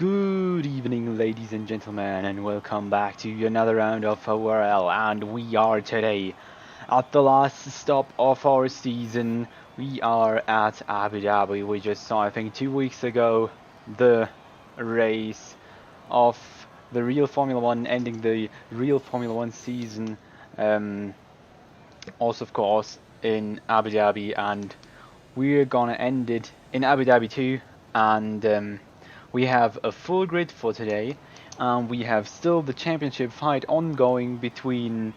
Good evening, ladies and gentlemen, and welcome back to another round of ORL. And we are today at the last stop of our season. We are at Abu Dhabi. We just saw, I think, 2 weeks ago, the race of the real Formula One, ending the real Formula One season. Also, of course, in Abu Dhabi, and we're gonna end it in Abu Dhabi too. And we have a full grid for today. We have still the championship fight ongoing between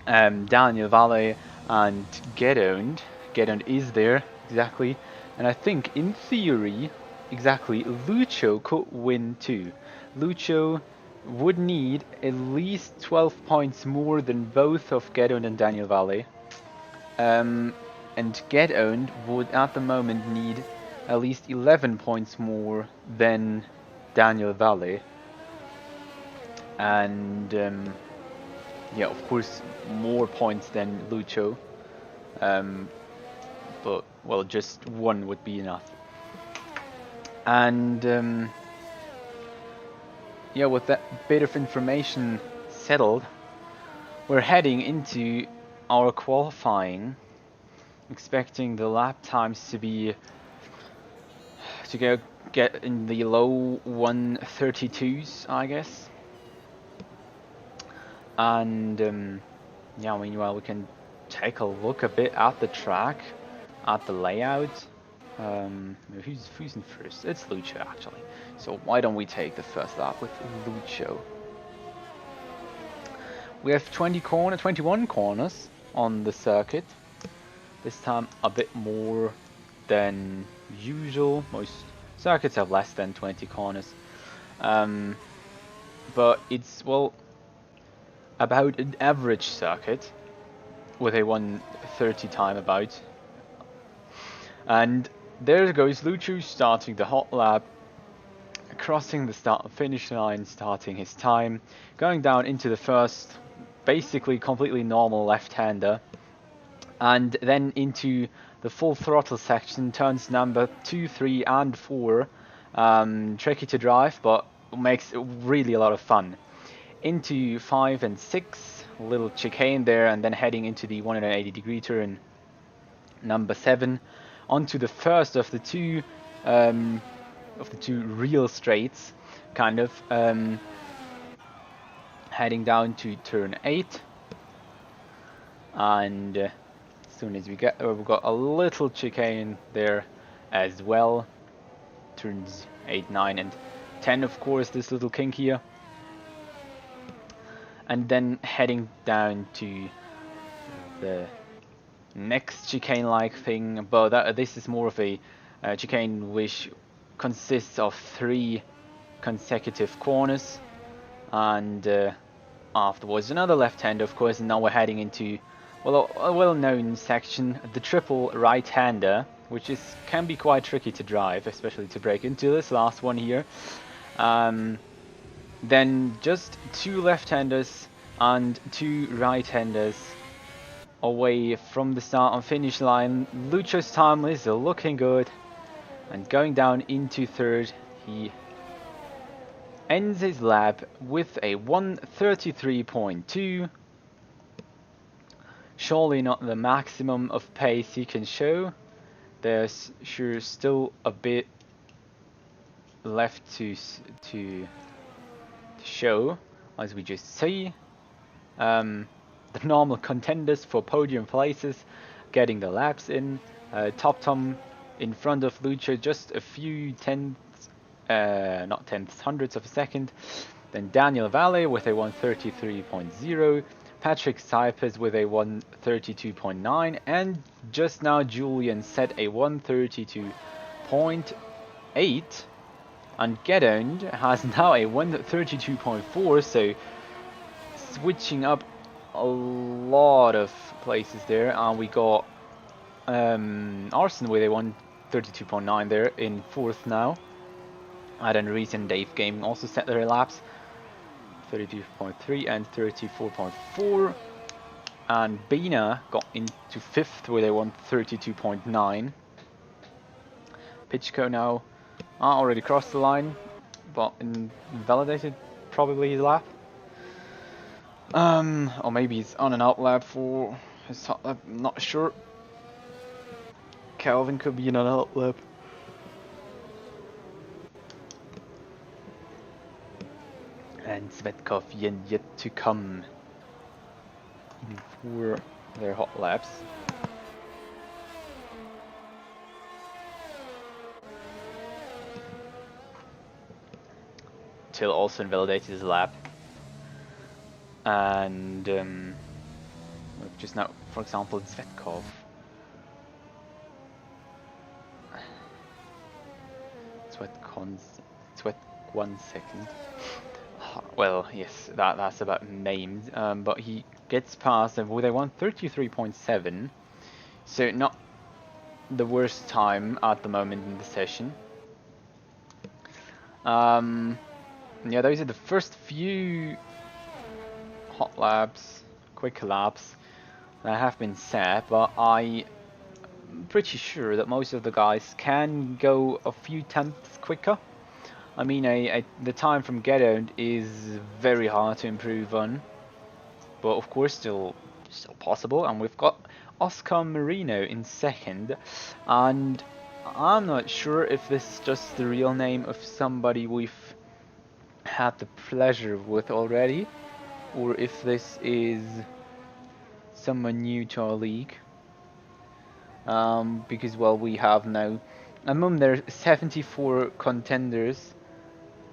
Daniel Valle and Get-Owned. Get-Owned is there, exactly. And I think, in theory, exactly, Lucho could win too. Lucho would need at least 12 points more than both of Get-Owned and Daniel Valle. And Get-Owned would at the moment need at least 11 points more than Daniel Valle. And yeah, of course, more points than Lucho. But, well, just one would be enough. And yeah, with that bit of information settled, we're heading into our qualifying, expecting the lap times to be get in the low 132s, I guess. And yeah, meanwhile we can take a look a bit at the track, at the layout. Who's in first? It's Lucho, actually. So why don't we take the first lap with Lucho? We have 21 corners on the circuit. This time a bit more than usual. Most circuits have less than 20 corners. But it's, well, about an average circuit with a 1:30 time about. And there goes Lucho starting the hot lap, crossing the start finish line, starting his time, going down into the first, basically completely normal left-hander, and then into the full throttle section, turns number 2, 3 and 4. Tricky to drive, but makes really a lot of fun. Into 5 and 6, a little chicane there, and then heading into the 180-degree turn, number 7, onto the first of the two real straights, kind of, heading down to turn 8, and as soon as we've got a little chicane there as well, turns 8, 9 and 10, of course, this little kink here. And then heading down to the next chicane-like thing, but this is more of a chicane which consists of 3 consecutive corners, and afterwards another left-hander, of course. And now we're heading into, well, a well-known section, the triple right-hander, which can be quite tricky to drive, especially to break into this last one here. Then just 2 left-handers and 2 right-handers away from the start and finish line. Lucho's time is looking good. And going down into third, he ends his lap with a 1:33.2. Surely not the maximum of pace he can show. There's sure still a bit left to show, as we just see. The normal contenders for podium places getting the laps in. Top Tom in front of Lucho, just a few not tenths, hundredths of a second. Then Daniel Valle with a 1:33.0. Patrick Cypers with a 1:32.9, and just now Julian set a 1:32.8, and Gedond has now a 1:32.4, so switching up a lot of places there. And we got Arson with a 1:32.9 there in fourth now. And Reese and Dave Game also set their laps, 32.3 and 34.4, and Bina got into fifth with a 1:32.9. Pitchko now already crossed the line, but invalidated probably his lap. Or maybe he's on an out lap for his top lap, I'm not sure. Calvin could be in an out lap. And Svetkov yet to come for their hot laps. Till also invalidated his lap. And just now, for example, Svetkov. Sweat 1 second. Well, yes, that's about named, but he gets past with a 1:33.7, so not the worst time at the moment in the session. Yeah, those are the first few hot laps, quick laps that have been set, but I'm pretty sure that most of the guys can go a few tenths quicker. I mean, the time from Gedond is very hard to improve on, but of course still possible. And we've got Oscar Marino in second, and I'm not sure if this is just the real name of somebody we've had the pleasure with already, or if this is someone new to our league. Because, well, we have now among there 74 contenders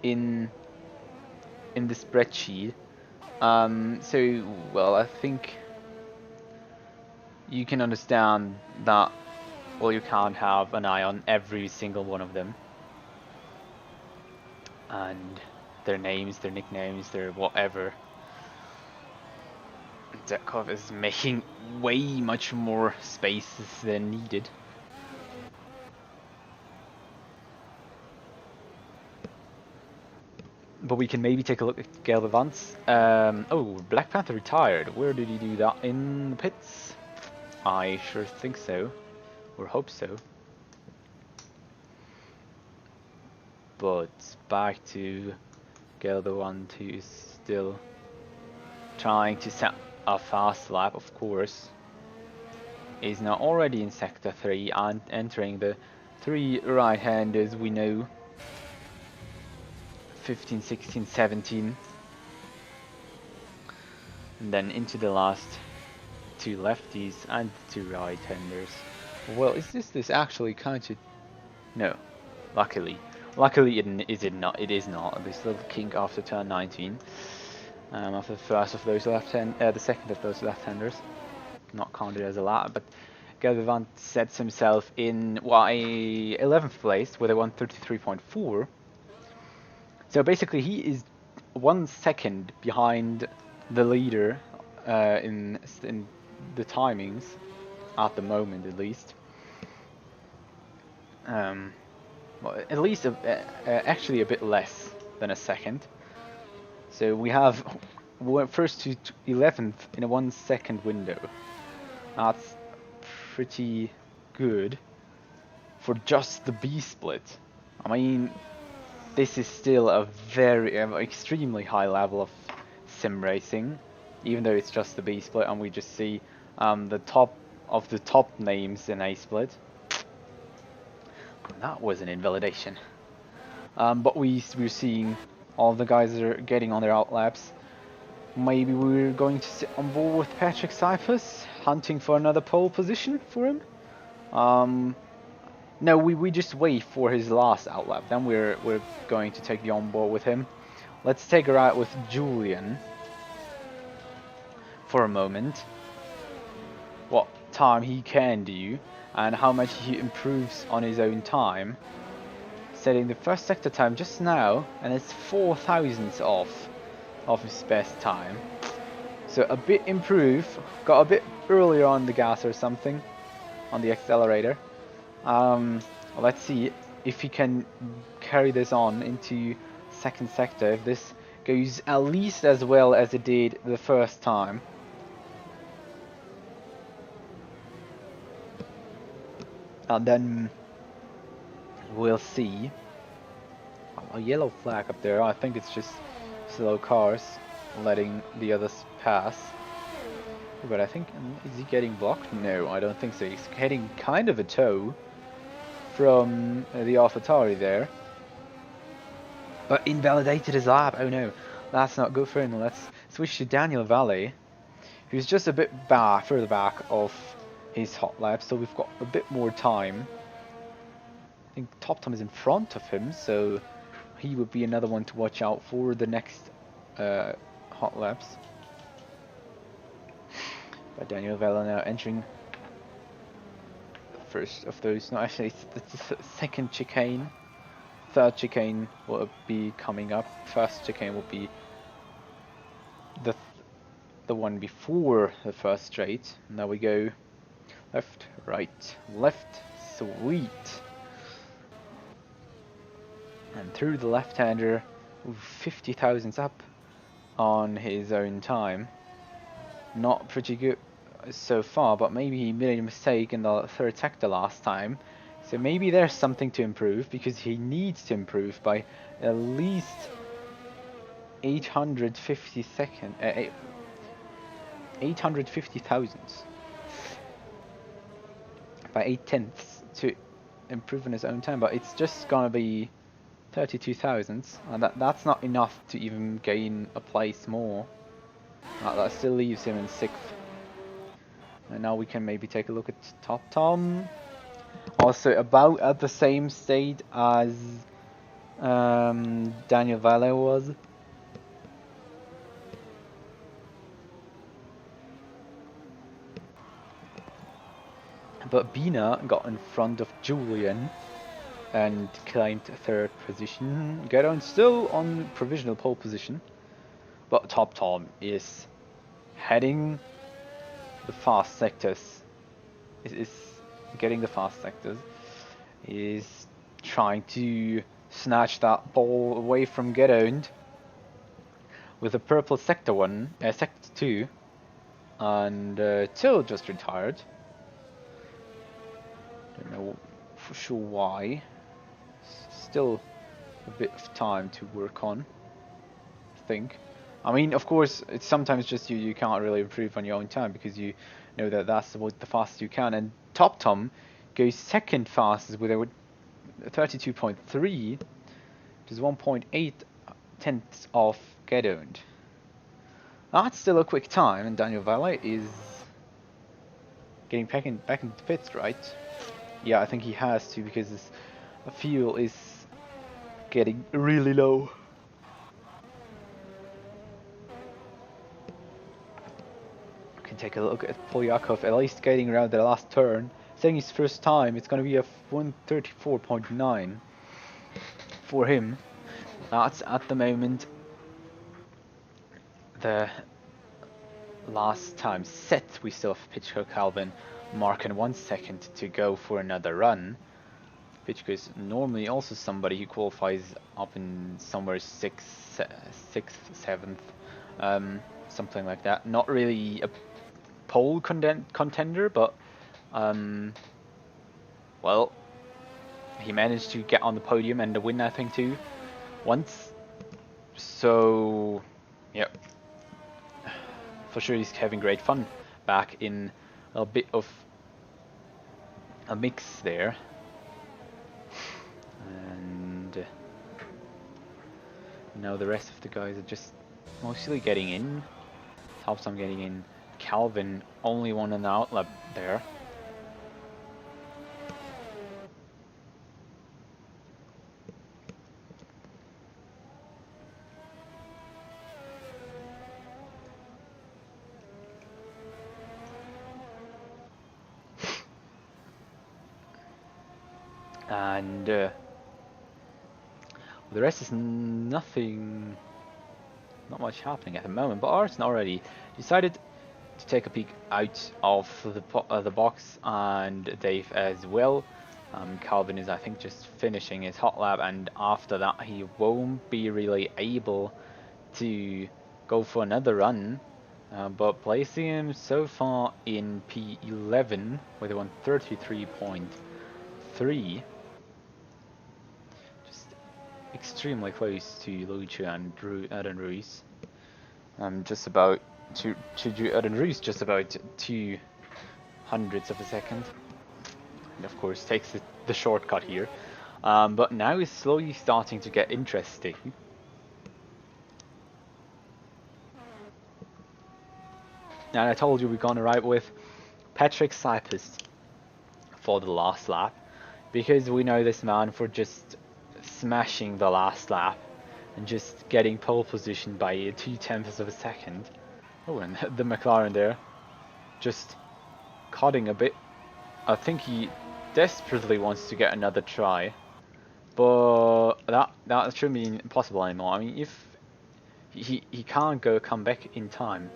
in the spreadsheet. So, well, I think you can understand that, well, you can't have an eye on every single one of them, and their names, their nicknames, their whatever. Zekov is making way much more spaces than needed. But we can maybe take a look at Gail Vance. Oh, Black Panther retired. Where did he do that? In the pits? I sure think so. Or hope so. But back to Gail Vance, who is still trying to set a fast lap, of course. Is now already in sector 3 and entering the 3 right-handers we know. 15, 16, 17, and then into the last 2 lefties and 2 right-handers. Well, is this actually counted? No, luckily it is not. They still kink after turn 19. After the first of those the second of those left-handers, not counted as a lap, but Galvant sets himself in a 11th place with a 1:33.4. So basically, he is 1 second behind the leader in the timings at the moment, at least. Well, at least actually a bit less than a second. So we have first to 11th in a 1 second window. That's pretty good. for just the B split. I mean, this is still a very extremely high level of sim racing, even though it's just the B split and we just see the top of the top names in A split. That was an invalidation. But we're seeing all the guys that are getting on their outlaps. Maybe we're going to sit on board with Patrick Cyphers, hunting for another pole position for him. No, we just wait for his last outlap. Then we're going to take the on board with him. Let's take her out with Julian for a moment. What time he can do and how much he improves on his own time. Setting the first sector time just now, and it's 4 thousandths off of his best time. So a bit improved, got a bit earlier on the gas or something, on the accelerator. Let's see if he can carry this on into second sector, if this goes at least as well as it did the first time. And then we'll see. A yellow flag up there. I think it's just slow cars letting the others pass. But I think, is he getting blocked? No, I don't think so. He's getting kind of a tow from the AlphaTauri there. But invalidated his lap. Oh no, that's not good for him. Let's switch to Daniel Valle, who's just a bit further back of his hot lap, so we've got a bit more time. I think Top Tom is in front of him, so he would be another one to watch out for the next hot laps. But Daniel Valle now entering the first of those. No, actually, it's the second chicane. Third chicane will be coming up. First chicane will be the one before the first straight. Now we go left, right, left. Sweet. And through the left-hander, 50 thousandths up on his own time. Not pretty good so far, but maybe he made a mistake in the third sector last time. So maybe there's something to improve, because he needs to improve by at least 850 thousandths. By 8 tenths to improve in his own time, but it's just gonna be 32 thousandths, and that's not enough to even gain a place more. That still leaves him in 6th. And now we can maybe take a look at Top Tom. Also about at the same state as Daniel Valle was. But Bina got in front of Julian and claimed 3rd position. Gedon still on provisional pole position, but Top Tom is heading the fast sectors. Is getting the fast sectors. Is trying to snatch that ball away from Gedon with a purple sector 1, sector 2, and Till just retired. Don't know for sure why. Still a bit of time to work on, I think. I mean, of course, it's sometimes just you can't really improve on your own time, because you know that that's what the fastest you can. And Top Tom goes 2nd fastest with a 32.3, which is 1.8 tenths off Gedon. That's still a quick time, and Daniel Valle is getting back into the pits, right? Yeah, I think he has to, because his fuel is getting really low. We can take a look at Polyakov, at least getting around the last turn. Saying his first time, it's going to be a 134.9 for him. That's at the moment the last time set. We still have Pitchko Calvin marking 1 second to go for another run. Pitchko is normally also somebody who qualifies up in somewhere 6th, 7th, something like that. Not really a pole contender, but well, he managed to get on the podium and the win, I think, too, once. So, yep, for sure he's having great fun back in a bit of a mix there. And now the rest of the guys are just mostly getting in. Helps I'm getting in. Calvin only won an outlap there. And the rest is nothing, not much happening at the moment. But Arson already decided to take a peek out of the box, and Dave as well. Calvin is, I think, just finishing his hot lap, and after that he won't be really able to go for another run. But placing him so far in P11 with a 133.3. Extremely close to Lucio and Aaron Ruiz. Just about to Aaron Ruiz, just about 200ths of a second. And of course takes the shortcut here. But now it's slowly starting to get interesting. And I told you we're gonna ride with HYPERX for the last lap, because we know this man for just smashing the last lap and just getting pole position by 0.2 of a second. Oh, and the McLaren there just cutting a bit. I think he desperately wants to get another try, but that shouldn't be impossible anymore. I mean, if he can't come back in time.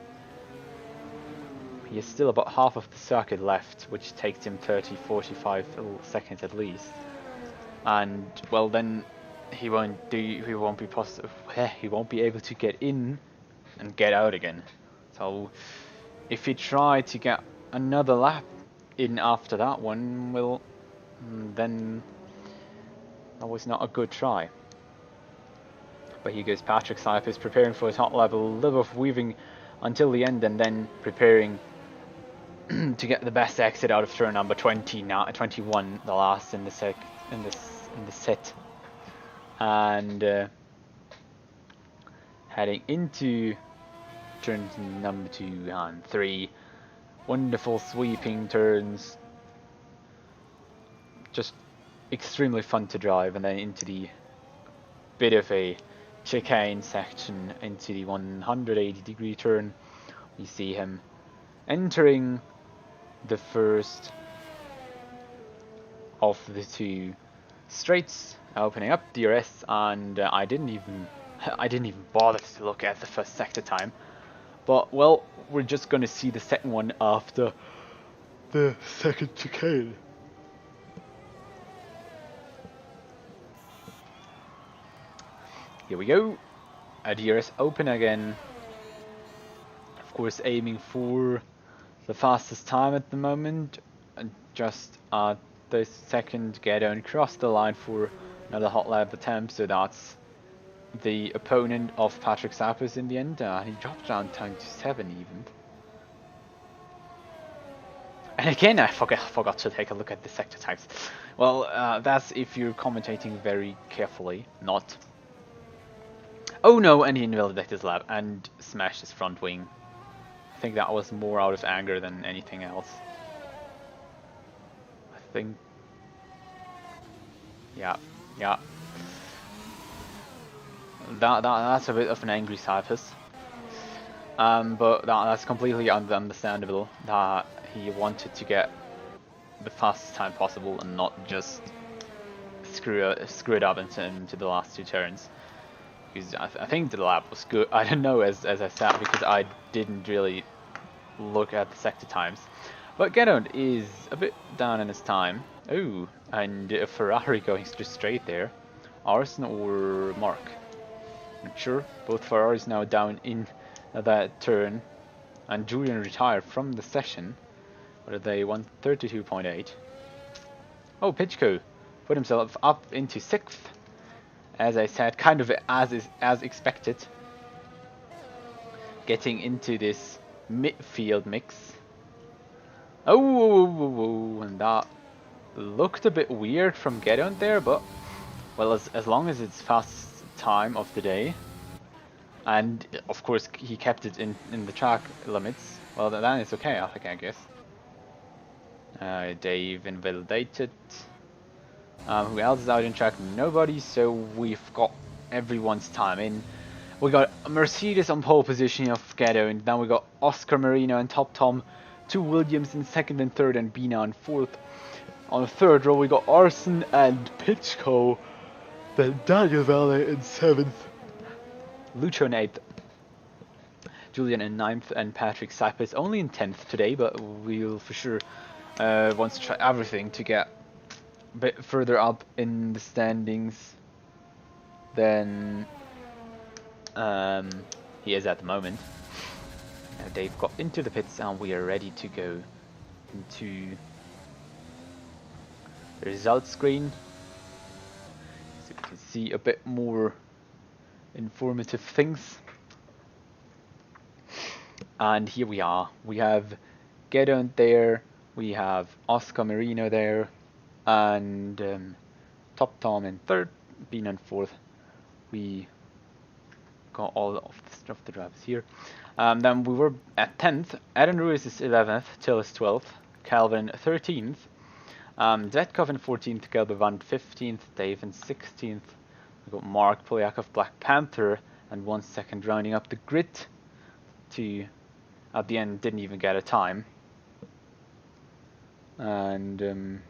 He has still about half of the circuit left, which takes him 30-45 seconds at least. And well, then he won't be able to get in and get out again. So if he tried to get another lap in after that one, well, then that was not a good try. But here goes HYPERX preparing for his hot lap, a little bit of weaving until the end, and then preparing to get the best exit out of turn number 21, the last in the set. And heading into turns number 2 and 3, wonderful sweeping turns, just extremely fun to drive, and then into the bit of a chicane section into the 180-degree turn. We see him entering the first of the 2 straights, opening up DRS, and I didn't even bother to look at the first sector time. But well, we're just gonna see the second one after the second chicane. Here we go. A DRS open again. Of course, aiming for the fastest time at the moment, and just the second get on cross the line for another hot lap attempt. So that's the opponent of HYPERX in the end. He dropped down time to 7 even. And again, I forgot to take a look at the sector types. Well, that's if you're commentating very carefully, not. Oh no, and he invalidated his lap and smashed his front wing. I think that was more out of anger than anything else. I think. Yeah. That's a bit of an angry HYPERX. But that's completely understandable that he wanted to get the fastest time possible and not just screw it up into the last 2 turns. Because I think the lap was good. I don't know, as I said, because I didn't really look at the sector times. But Gedon is a bit down in his time. Oh, and a Ferrari going just straight there. Arson or Mark? Not sure. Both Ferraris now down in that turn. And Julian retired from the session. What are they? 132.8. Oh, Pitchko put himself up into 6th. As I said, kind of as expected. Getting into this midfield mix. Oh, and that looked a bit weird from Gedeon there, but well, as long as it's fast time of the day, and of course he kept it in the track limits, well then it's okay, I think, I guess. Dave invalidated. Who else is out in track? Nobody, so we've got everyone's time in. We got Mercedes on pole position of Gedeon, and then we got Oscar Marino and Top Tom, 2 Williams in 2nd and 3rd, and Bina in 4th. On the 3rd row we got Arson and Pitchko, then Daniel Valle in 7th, Lucho in 8th, Julian in 9th, and Patrick Cypress only in 10th today, but we'll for sure want to try everything to get a bit further up in the standings than he is at the moment. They've got into the pits and we are ready to go into the results screen, so you can see a bit more informative things. And here we are. We have Gedeon there, we have Oscar Marino there, and Top Tom in 3rd, Bean in 4th. We got all of the drivers here. Then we were at 10th. Aaron Ruiz is 11th, Till is 12th, Calvin 13th, Zetkov in 14th, Gelber Van 15th, Dave in 16th. We got Mark Polyakov, Black Panther, and 1 second rounding up the grid to, at the end, didn't even get a time. And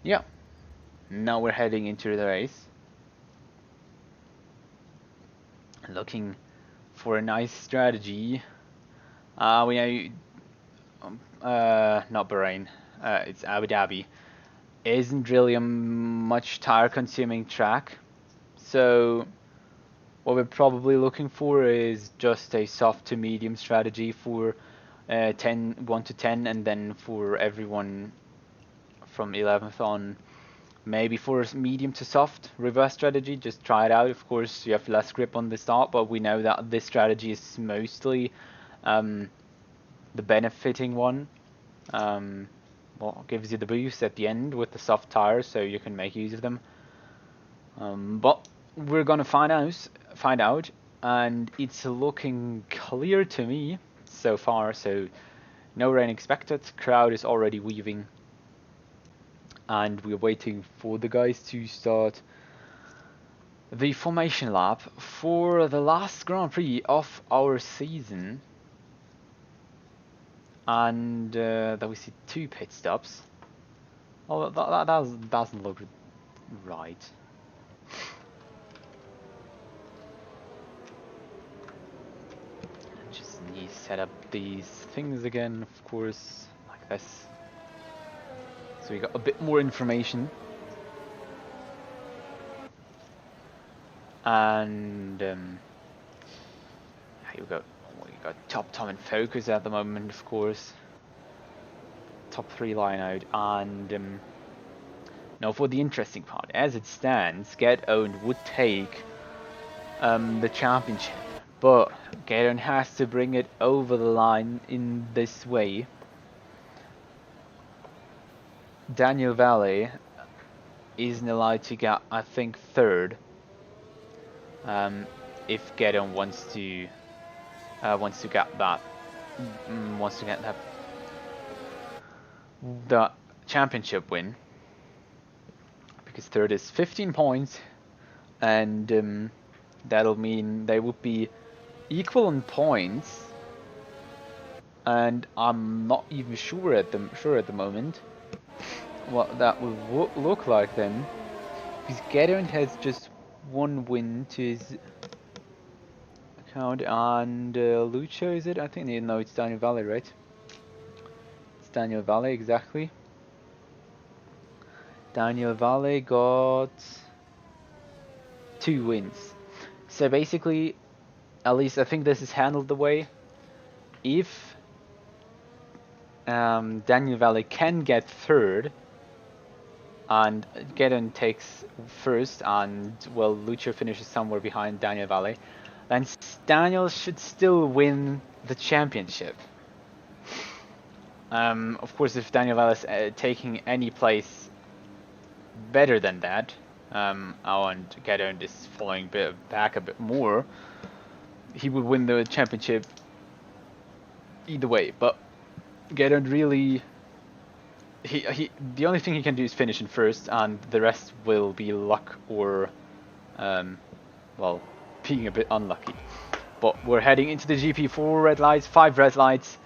yeah, now we're heading into the race, looking for a nice strategy. We know, not Bahrain, it's Abu Dhabi. Isn't really a much tire consuming track, so what we're probably looking for is just a soft to medium strategy for 1 to 10, and then for everyone from 11th on, maybe for medium to soft reverse strategy. Just try it out. Of course you have less grip on the start, but we know that this strategy is mostly the benefiting one. Well, gives you the boost at the end with the soft tires, so you can make use of them. But we're gonna find out, and it's looking clear to me so far. So no rain expected. Crowd is already weaving, and we're waiting for the guys to start the formation lap for the last Grand Prix of our season. And then we see 2 pit stops. Oh, that doesn't look right. Just need to set up these things again, of course, like this. So we got a bit more information. And here we go. We got Top Tom in focus at the moment, of course. Top 3 line out, and now for the interesting part. As it stands, Gedeon would take the championship, but Gedeon has to bring it over the line in this way. Daniel Valle isn't allowed to get, I think, 3rd. If Gedeon wants to get that, the championship win, because 3rd is 15 points, and that'll mean they would be equal in points, and I'm not even sure at the moment what that would look like then, because Gedeon has just 1 win to his account, and Lucho, is it? I think no, it's Daniel Valle, right? It's Daniel Valle, exactly. Daniel Valle got 2 wins. So basically, at least I think this is handled the way, if Daniel Valle can get third, and Gedon takes first, and well, Lucio finishes somewhere behind Daniel Valle, then Daniel should still win the championship. Of course, if Daniel Valle is taking any place better than that, and Gedon is falling back a bit more, he would win the championship either way. But Gedon really, the only thing he can do is finish in first, and the rest will be luck or, well, being a bit unlucky. But we're heading into the GP. 4 red lights, 5 red lights,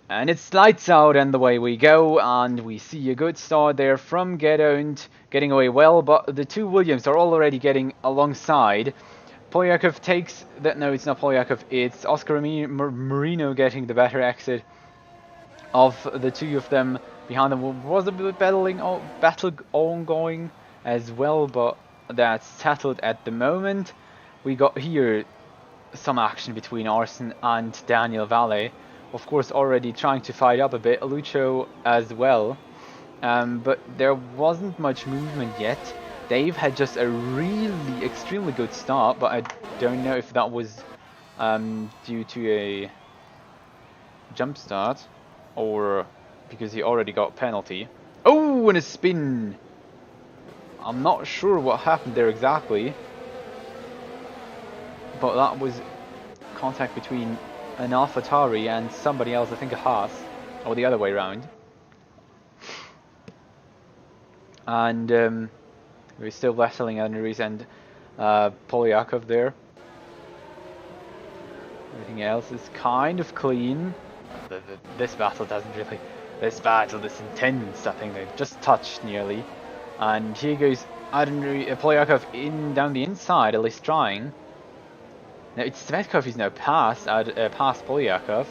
and it's lights out, and away we go. And we see a good start there from Gedon, getting away well, but the 2 Williams are already getting alongside. Polyakov takes that. No, it's not Polyakov, it's Oscar Marino getting the better exit of the 2 of them. Behind them was a bit battle ongoing as well, but that's settled at the moment. We got here some action between Arsen and Daniel Valle. Of course, already trying to fight up a bit, Lucio as well, but there wasn't much movement yet. Dave had just a really extremely good start, but I don't know if that was due to a jump start or because he already got penalty. Oh, and a spin! I'm not sure what happened there exactly, but that was contact between an AlphaTauri and somebody else, I think a Haas, or the other way around. And we're still battling Andrews and Polyakov there. Everything else is kind of clean. This battle doesn't really... This battle is intense. I think they just touched nearly. And here goes Polyakov down the inside, at least trying. Now it's Svetkov who's now past Polyakov.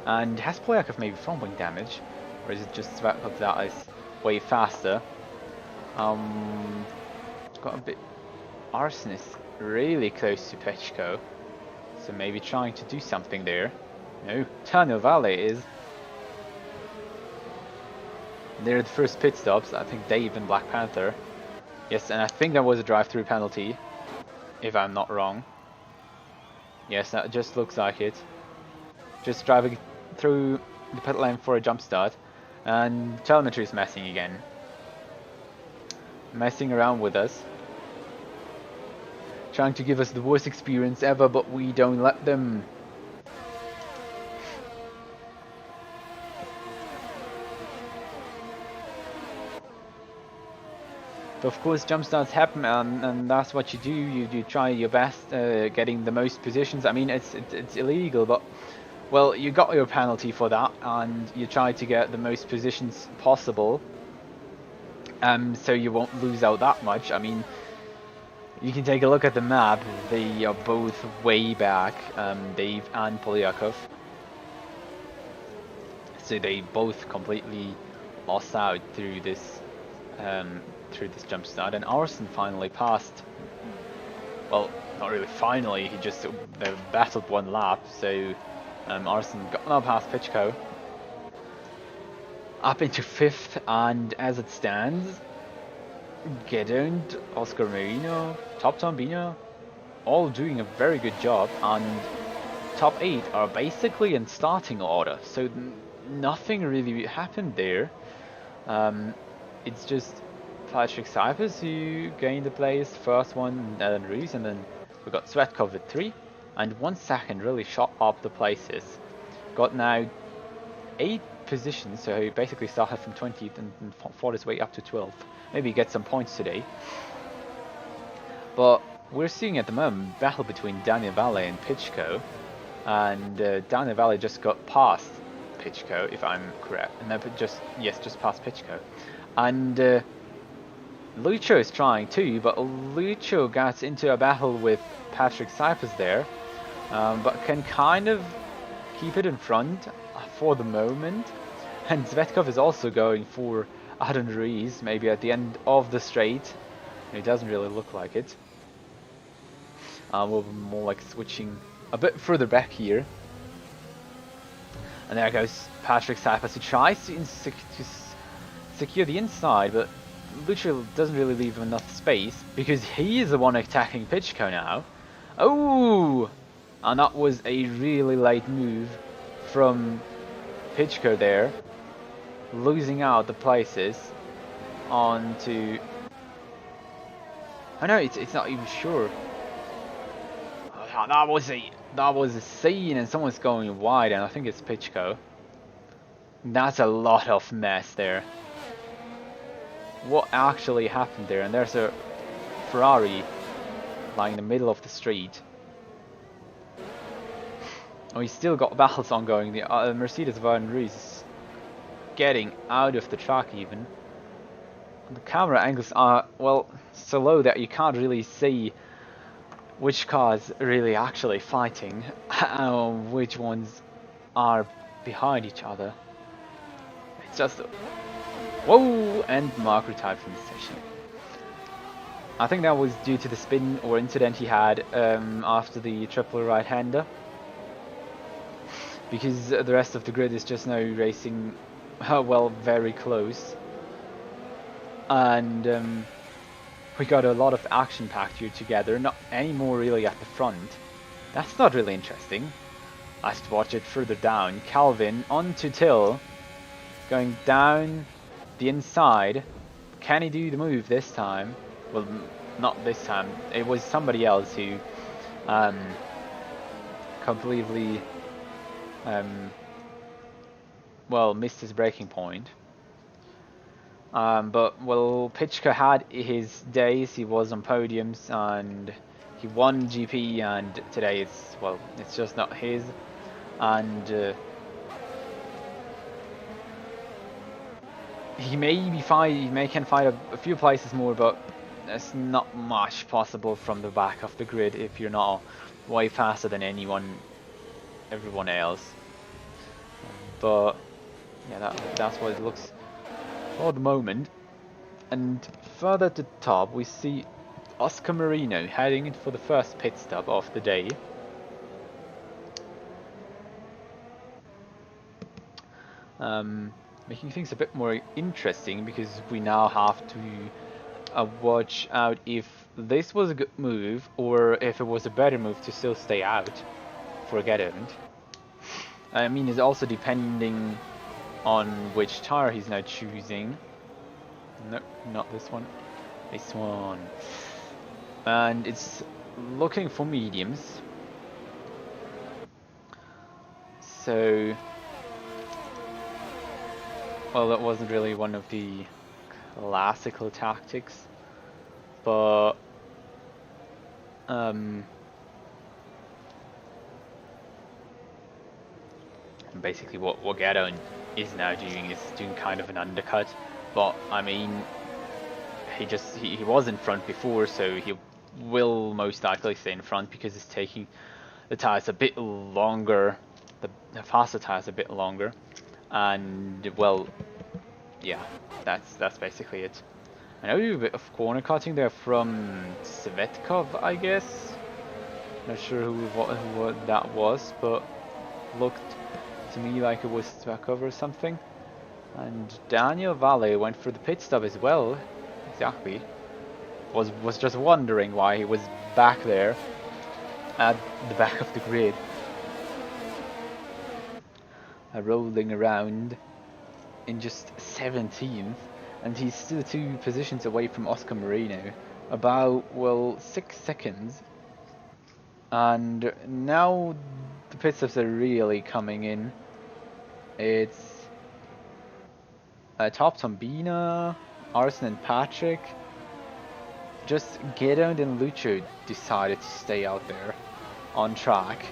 And has Polyakov maybe front wing damage? Or is it just Svetkov that is way faster? Got a bit... Arsen is really close to Pechko, so maybe trying to do something there. No, Daniel Valle is. They're the first pit stops, I think Dave and Black Panther. Yes, and I think that was a drive-through penalty, if I'm not wrong. Yes, that just looks like it. Just driving through the pit lane for a jump start, and telemetry is messing again. Messing around with us, trying to give us the worst experience ever, but we don't let them. But of course jump starts happen, and that's what you do. You try your best, getting the most positions. I mean, it's illegal, but well, you got your penalty for that, and you try to get the most positions possible. So you won't lose out that much. I mean, you can take a look at the map. They are both way back, Dave and Polyakov. So they both completely lost out through this jump start. And Arsen finally passed. Well, not really finally. He just battled one lap. So Arsen got now past Pichko, up into 5th, and as it stands, Gedon, Oscar Marino, Top Tombino, all doing a very good job, and top 8 are basically in starting order, so nothing really happened there. It's just HYPERX who gained the place, first one, Ellen Rees, and then we got Svetkov with 3, and 1 second really shot up the places. Got now 8 positions, so he basically started from 20th and fought his way up to 12th. Maybe get some points today. But we're seeing at the moment battle between Daniel Valle and Pichko, and Daniel Valle just got past Pichko, if I'm correct. No, but just past Pichko. And Lucio is trying too, but Lucio gets into a battle with Patrick Cypers there, but can kind of keep it in front for the moment. And Svetkov is also going for Adam Ruiz, maybe at the end of the straight. It doesn't really look like it. We'll be more like switching a bit further back here. And there goes Patrick Cyphers, who tries to secure the inside, but Lucho doesn't really leave him enough space because he is the one attacking Pitchko now. Oh! And that was a really late move from Pitchko there, losing out the places onto... I know it's not even sure. Oh, that was a scene, and someone's going wide, and I think it's Pitchko. That's a lot of mess there. What actually happened there? And there's a Ferrari lying in the middle of the street. Oh, he's still got battles ongoing. The Mercedes Van Ruiz is getting out of the track even. The camera angles are, well, so low that you can't really see which cars are really actually fighting, which ones are behind each other. It's just... Whoa! And Mark retired from the session. I think that was due to the spin or incident he had after the triple right-hander. Because the rest of the grid is just now racing, well, very close. And we got a lot of action packed here together, not anymore really at the front. That's not really interesting. Let's watch it further down. Calvin onto Till, going down the inside. Can he do the move this time? Well, not this time. It was somebody else who completely well, missed his braking point. But well, Pitchko had his days. He was on podiums and he won GP, and today it's, well, it's just not his. And he can fight a few places more, but there's not much possible from the back of the grid if you're not way faster than everyone else. But yeah, that's what it looks for the moment. And further to the top we see Oscar Marino heading in for the first pit stop of the day. Making things a bit more interesting because we now have to watch out if this was a good move or if it was a better move to still stay out for a get end. I mean, it's also depending on which tire he's now choosing. No, not this one. This one. And it's looking for mediums. So, well, that wasn't really one of the classical tactics, but basically what Gaddon is now doing is doing kind of an undercut. But I mean, he was in front before, so he will most likely stay in front because it's taking the tires a bit longer, the faster tires a bit longer, and well, yeah, that's basically it. I know a bit of corner cutting there from Svetkov, I guess. Not sure who that was, but looked to me like it was Svetkov or something. And Daniel Valle went for the pit stop as well. Exactly. Was just wondering why he was back there at the back of the grid, rolling around in just 17th, and he's still 2 positions away from Oscar Marino, about, well, 6 seconds. And now the pit stops are really coming in. It's Top Tombina, Arsen and Patrick. Just Gideon and Lucho decided to stay out there on track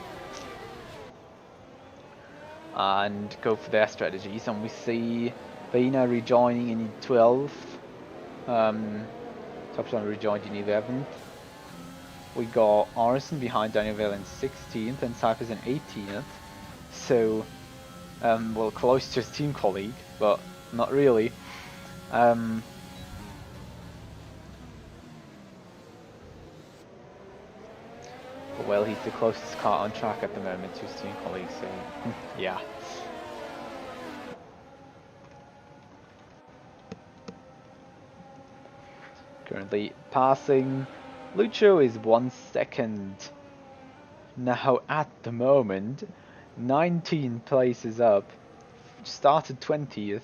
and go for their strategies, and we see Bina rejoining in 12th, Topson rejoined in 11th. We got Arsen behind Daniel Vale in 16th and Cyphers in 18th. So, well, close to his team colleague, but not really. Well, he's the closest car on track at the moment to his team colleague, so yeah. Currently passing. Lucho is 1 second. Now at the moment, 19 places up. Started 20th.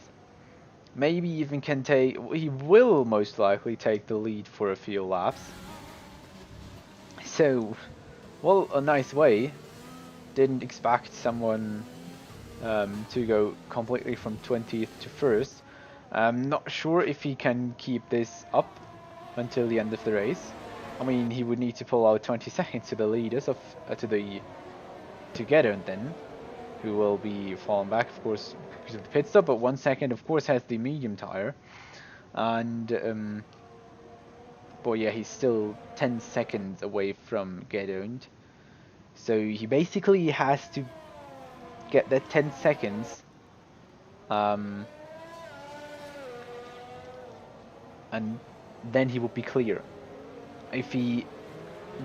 Maybe even can take, he will most likely take the lead for a few laps. So, well, a nice way. Didn't expect someone to go completely from 20th to 1st. I'm not sure if he can keep this up until the end of the race. I mean, he would need to pull out 20 seconds to the leaders of together, and then who will be falling back, of course, because of the pit stop. But 1 second, of course, has the medium tire, and but yeah, he's still 10 seconds away from get owned. So he basically has to get that 10 seconds, and then he would be clear. If he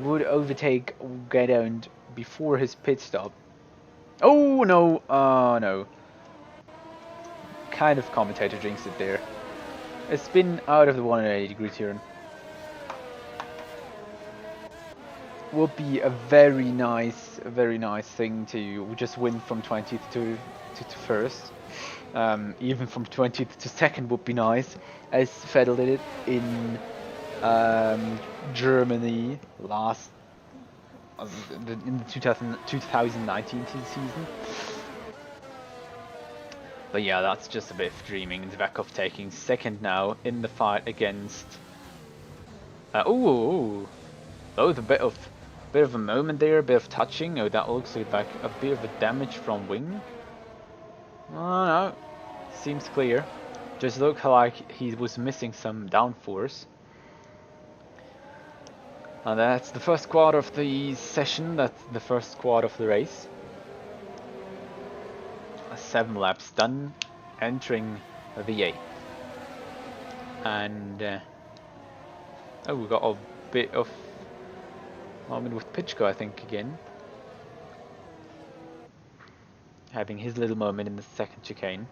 would overtake get owned before his pit stop. Oh no, no. Kind of commentator jinxed it there. A spin out of the 180-degree turn would be a very nice thing to just win from 20th to 1st. Even from 20th to 2nd would be nice, as Vettel did it in Germany last in the 2019 season. But yeah, that's just a bit of dreaming. Zvekov taking 2nd now in the fight against. Oh, a bit of a moment there, a bit of touching. Oh, that looks like a bit of a damage from wing. Oh no, seems clear. Just looked like he was missing some downforce. And that's the first quad of the session. That's the first quad of the race. 7 laps done, entering the 8th. And oh, we got a bit of moment with Pitchko, I think, again. Having his little moment in the 2nd chicane.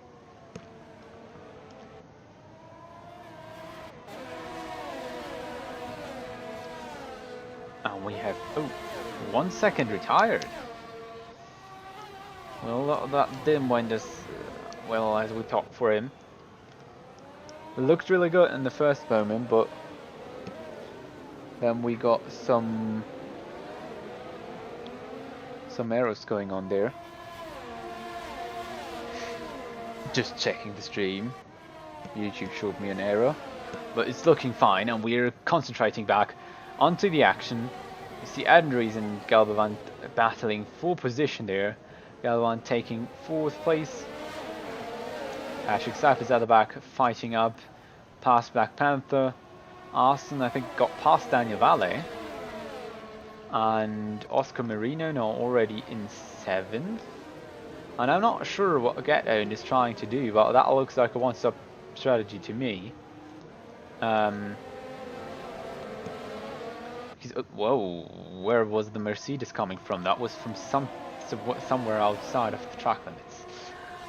And we have, 1 second retired. Well, that didn't wind us well as we thought for him. It looked really good in the first moment, but then we got some errors going on there. Just checking the stream. YouTube showed me an error, but it's looking fine, and we're concentrating back onto the action. You see Andres and Galbavant battling for position there. Galvan taking 4th place. HYPERX is at the back, fighting up past Black Panther. Arson, I think, got past Daniel Valle. And Oscar Marino now already in 7th. And I'm not sure what Getown is trying to do, but that looks like a one-stop strategy to me. Whoa, where was the Mercedes coming from? That was from somewhere outside of the track limits.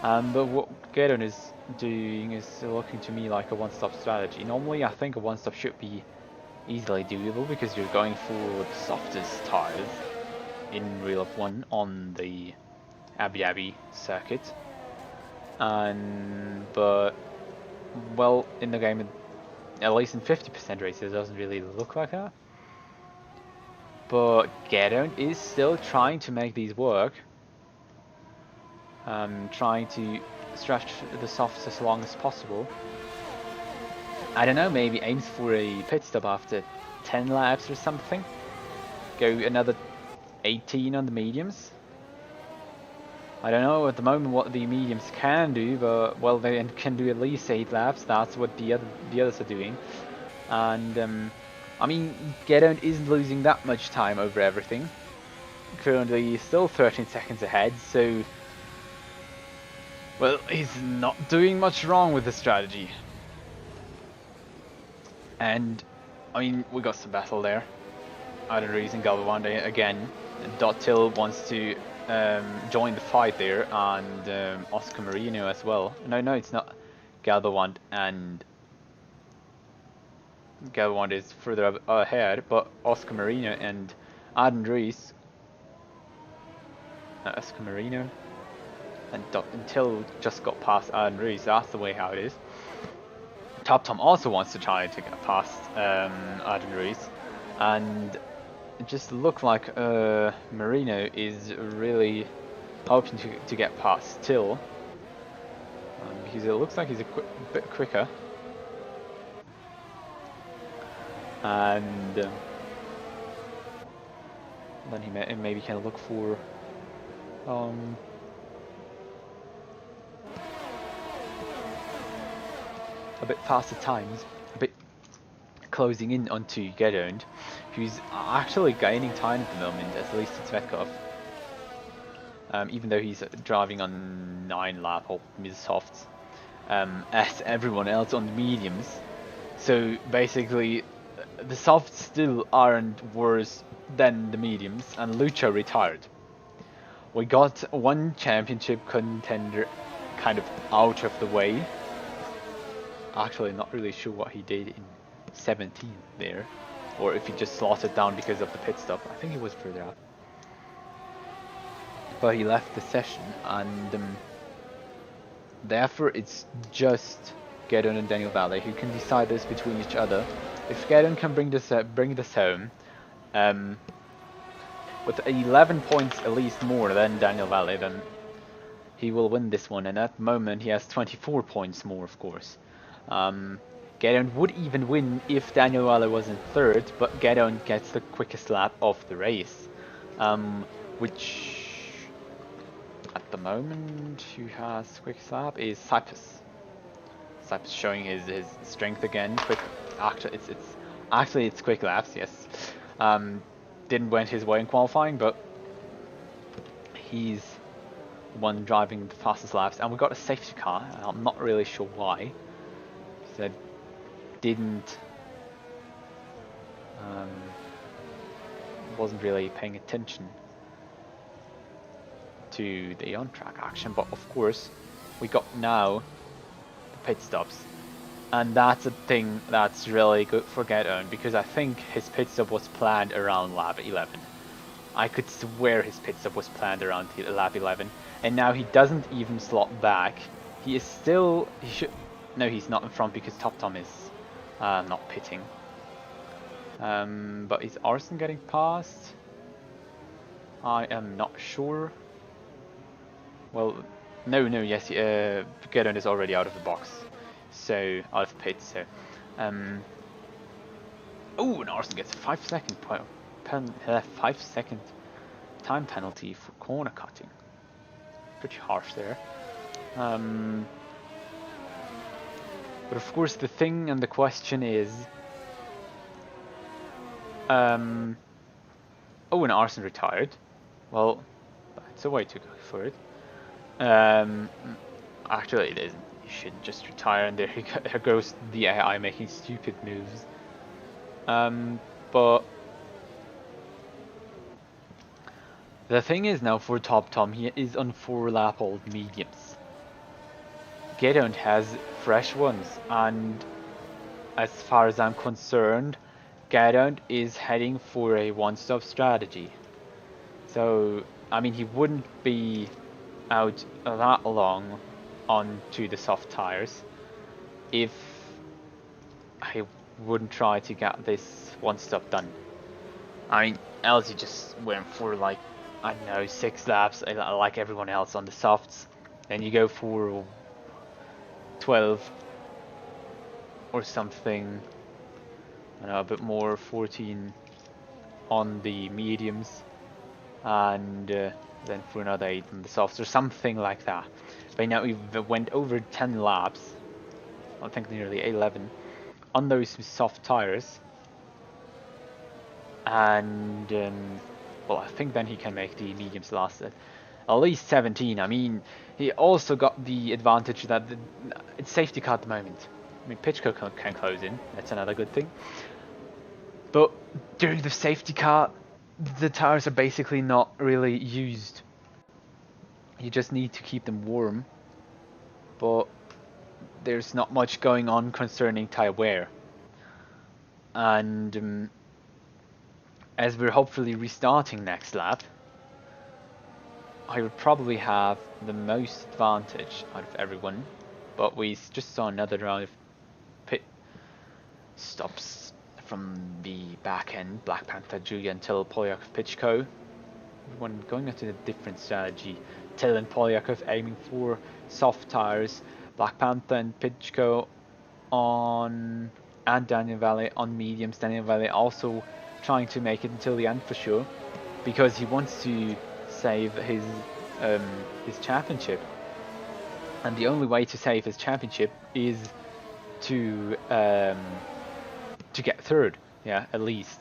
But what Getown is doing is looking to me like a one-stop strategy. Normally I think a one-stop should be easily doable because you're going for the softest tires in Real F1 on the Abu Dhabi circuit. But well, in the game, at least in 50% races, it doesn't really look like that. But Getown is still trying to make these work. Trying to stretch the softs as long as possible. I don't know, maybe aims for a pit stop after 10 laps or something. Go another 18 on the mediums. I don't know at the moment what the mediums can do, but well, they can do at least 8 laps. That's what the others are doing. And I mean, Getown isn't losing that much time over everything. Currently still 13 seconds ahead, so well, he's not doing much wrong with the strategy. And I mean, we got some battle there. Other reason Galvawande again. Dottil wants to join the fight there, and Oscar Marino as well. No, it's not Galvawand and Gelwand is further ahead, but Oscar Marino and Adam Rees, Oscar Marino, and until just got past Adam Rees. That's the way how it is. Top Tom also wants to try to get past Adam Rees, and it just looked like Marino is really hoping to get past still, because it looks like he's a bit quicker. And then he maybe can look for a bit faster times, a bit closing in onto Gedond, who's actually gaining time at the moment, at least it's Svetkov. Even though he's driving on 9 lap or mid softs, as everyone else on the mediums. So basically, the softs still aren't worse than the mediums, and Lucho retired. We got one championship contender kind of out of the way. Actually, not really sure what he did in 17 there, or if he just slotted down because of the pit stop. I think he was further out. But he left the session, and therefore it's just Gedon and Daniel Valley who can decide this between each other. If Gedon can bring this home, with 11 points at least more than Daniel Valley, then he will win this one. And at the moment he has 24 points more, of course. Gedon would even win if Daniel Valley was in third, but Gedon gets the quickest lap of the race, which at the moment who has quickest lap is HYPERX. HYPERX showing his strength again. Quick, actually it's quick laps, yes. Didn't went his way in qualifying, but he's the one driving the fastest laps, and we got a safety car. I'm not really sure why. That didn't wasn't really paying attention to the on-track action, but of course we got now the pit stops, and that's a thing that's really good for Gedon, because I think his pit stop was planned around lap 11. I could swear his pit stop was planned around lap 11, and now he doesn't even slot back. He is still, no, he's not in front because Top Tom is not pitting. But is Arson getting past? I am not sure. Well, no, yes, Gedon is already out of the box, so out of pit. So, oh, and Arson gets a 5-second 5-second time penalty for corner cutting. Pretty harsh there. But of course, the thing and the question is, oh, and Arson retired. Well, that's a way to go for it. Actually, it isn't. You shouldn't just retire, and there goes the AI making stupid moves. But the thing is now for Top Tom, he is on 4-lap old mediums. Gedon has fresh ones, and as far as I'm concerned, Gedon is heading for a one-stop strategy. So, I mean, he wouldn't be out that long onto the soft tires if I wouldn't try to get this one-stop done. I mean, else he just went for like, I don't know, 6 laps like everyone else on the softs. Then you go for 12 or something, I don't know, a bit more, 14 on the mediums, and then for another 8 on the softs or something like that. But now we've went over 10 laps, I think nearly 11, on those soft tires, and well, I think then he can make the mediums last at least 17. I mean, he also got the advantage that it's safety car at the moment. I mean, Pitchko can close in, that's another good thing. But during the safety car, the tires are basically not really used. You just need to keep them warm, but there's not much going on concerning tire wear. And as we're hopefully restarting next lap, I would probably have the most advantage out of everyone, but we just saw another round of pit stops from the back end. Black Panther, Julia, and Till Polyakov, Pichko. Everyone going into a different strategy. Till and Polyakov aiming for soft tires. Black Panther and Pichko on, and Daniel Valley on mediums. Daniel Valley also trying to make it until the end for sure, because he wants to save his championship, and the only way to save his championship is to get third, yeah, at least,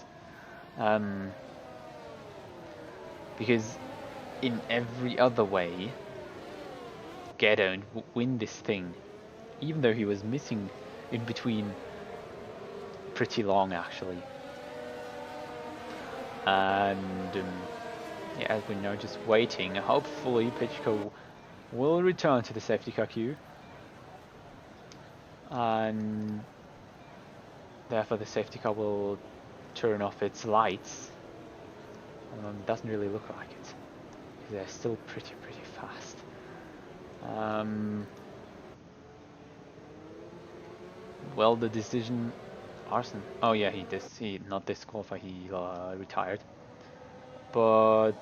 because in every other way Gedon would win this thing, even though he was missing in between pretty long actually. And yeah, as we know, just waiting. Hopefully Pichko will return to the safety car queue, and therefore the safety car will turn off its lights. Doesn't really look like it, because they're still pretty fast. Well, the decision, Arson. Oh yeah, he not disqualified. He retired. But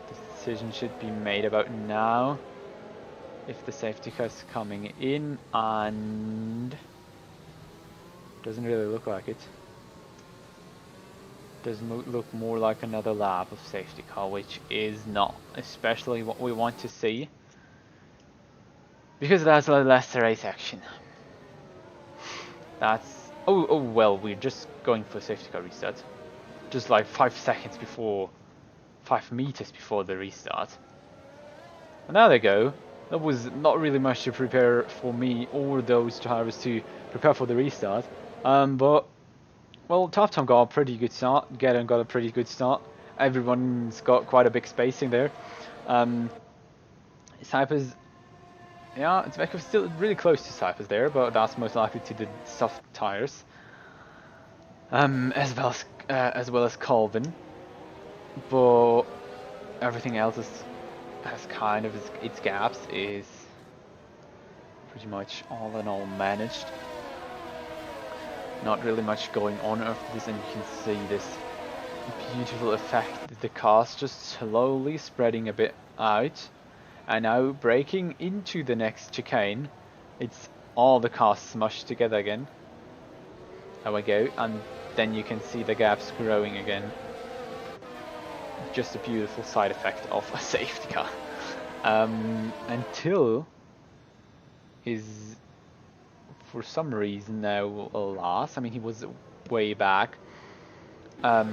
the decision should be made about now, if the safety car is coming in, and doesn't really look like it. Does look more like another lap of safety car, which is not especially what we want to see, because that's less race action. That's oh well, we're just going for safety car restart, just like 5 seconds before, 5 meters before the restart. And there they go. That was not really much to prepare for me or those drivers to prepare for the restart. But well, Top Tom got a pretty good start. Gedon got a pretty good start. Everyone's got quite a big spacing there. Cypher's, yeah, Zvekov still really close to Cypher's there, but that's most likely to the soft tires. As well as Colvin, but everything else has kind of its gaps, is pretty much all in all managed. Not really much going on after this, and you can see this beautiful effect, the cars just slowly spreading a bit out, and now breaking into the next chicane. It's all the cars smushed together again. There we go, and then you can see the gaps growing again. Just a beautiful side effect of a safety car. Until is, for some reason, now last. I mean, he was way back at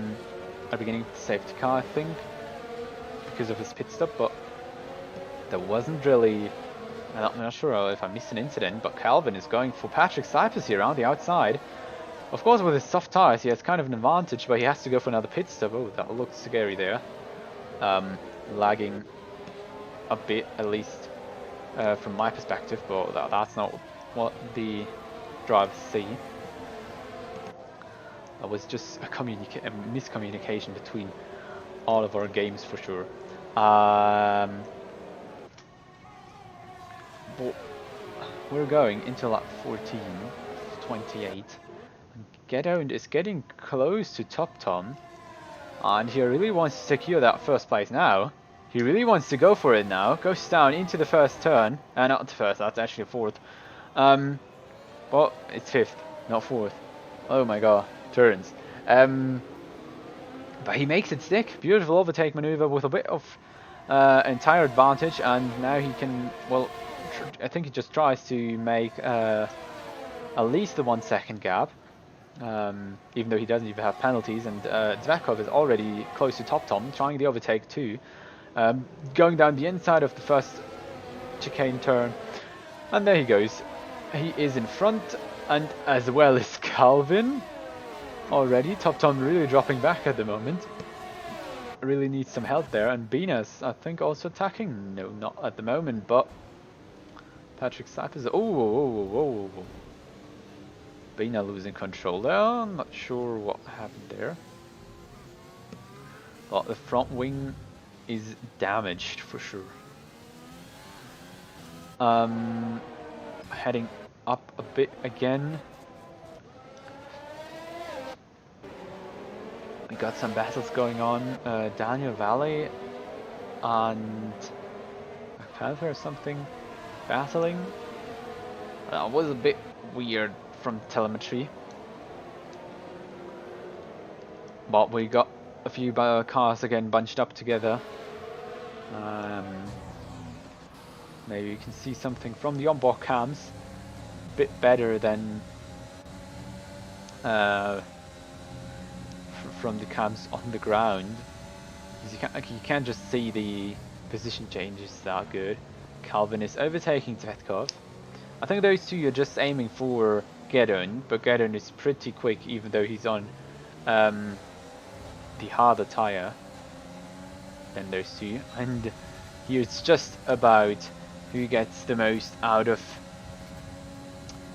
the beginning of the safety car, I think, because of his pit stop, but there wasn't really, I'm not sure if I missed an incident, but Calvin is going for Patrick Cypers here on the outside. Of course, with his soft tires, he has kind of an advantage, but he has to go for another pit stop. Oh, that looks scary there. Lagging a bit, at least from my perspective, but that's not what the drivers see. That was just a miscommunication between all of our games for sure. But we're going into lap 14, 28. Gedon is getting close to Top Tom, and he really wants to secure that first place now. He really wants to go for it now. Goes down into the first turn, not the first, that's actually fourth. But it's fifth, not fourth. Oh my god, turns. But he makes it stick. Beautiful overtake maneuver with a bit of entire advantage, and now he can, well, I think he just tries to make at least the 1 second gap. Even though he doesn't even have penalties, and Zvekov is already close to Top Tom, trying the overtake too, going down the inside of the first chicane turn, and there he goes. He is in front, and as well as Calvin already. Top Tom really dropping back at the moment, really needs some help there, and Benas I think also attacking. No, not at the moment, but Patrick Cypers, oh. Bina losing control there. I'm not sure what happened there. But the front wing is damaged for sure. Heading up a bit again. We got some battles going on. Daniel Valley and Black Panther or something battling. Was a bit weird from telemetry. But we got a few cars again bunched up together. Maybe you can see something from the onboard cams. A bit better than from the cams on the ground. You can't just see the position changes that good. Calvin is overtaking Tvetkov. I think those two are just aiming for Gedon, but Gedon is pretty quick even though he's on the harder tire than those two. And here it's just about who gets the most out of...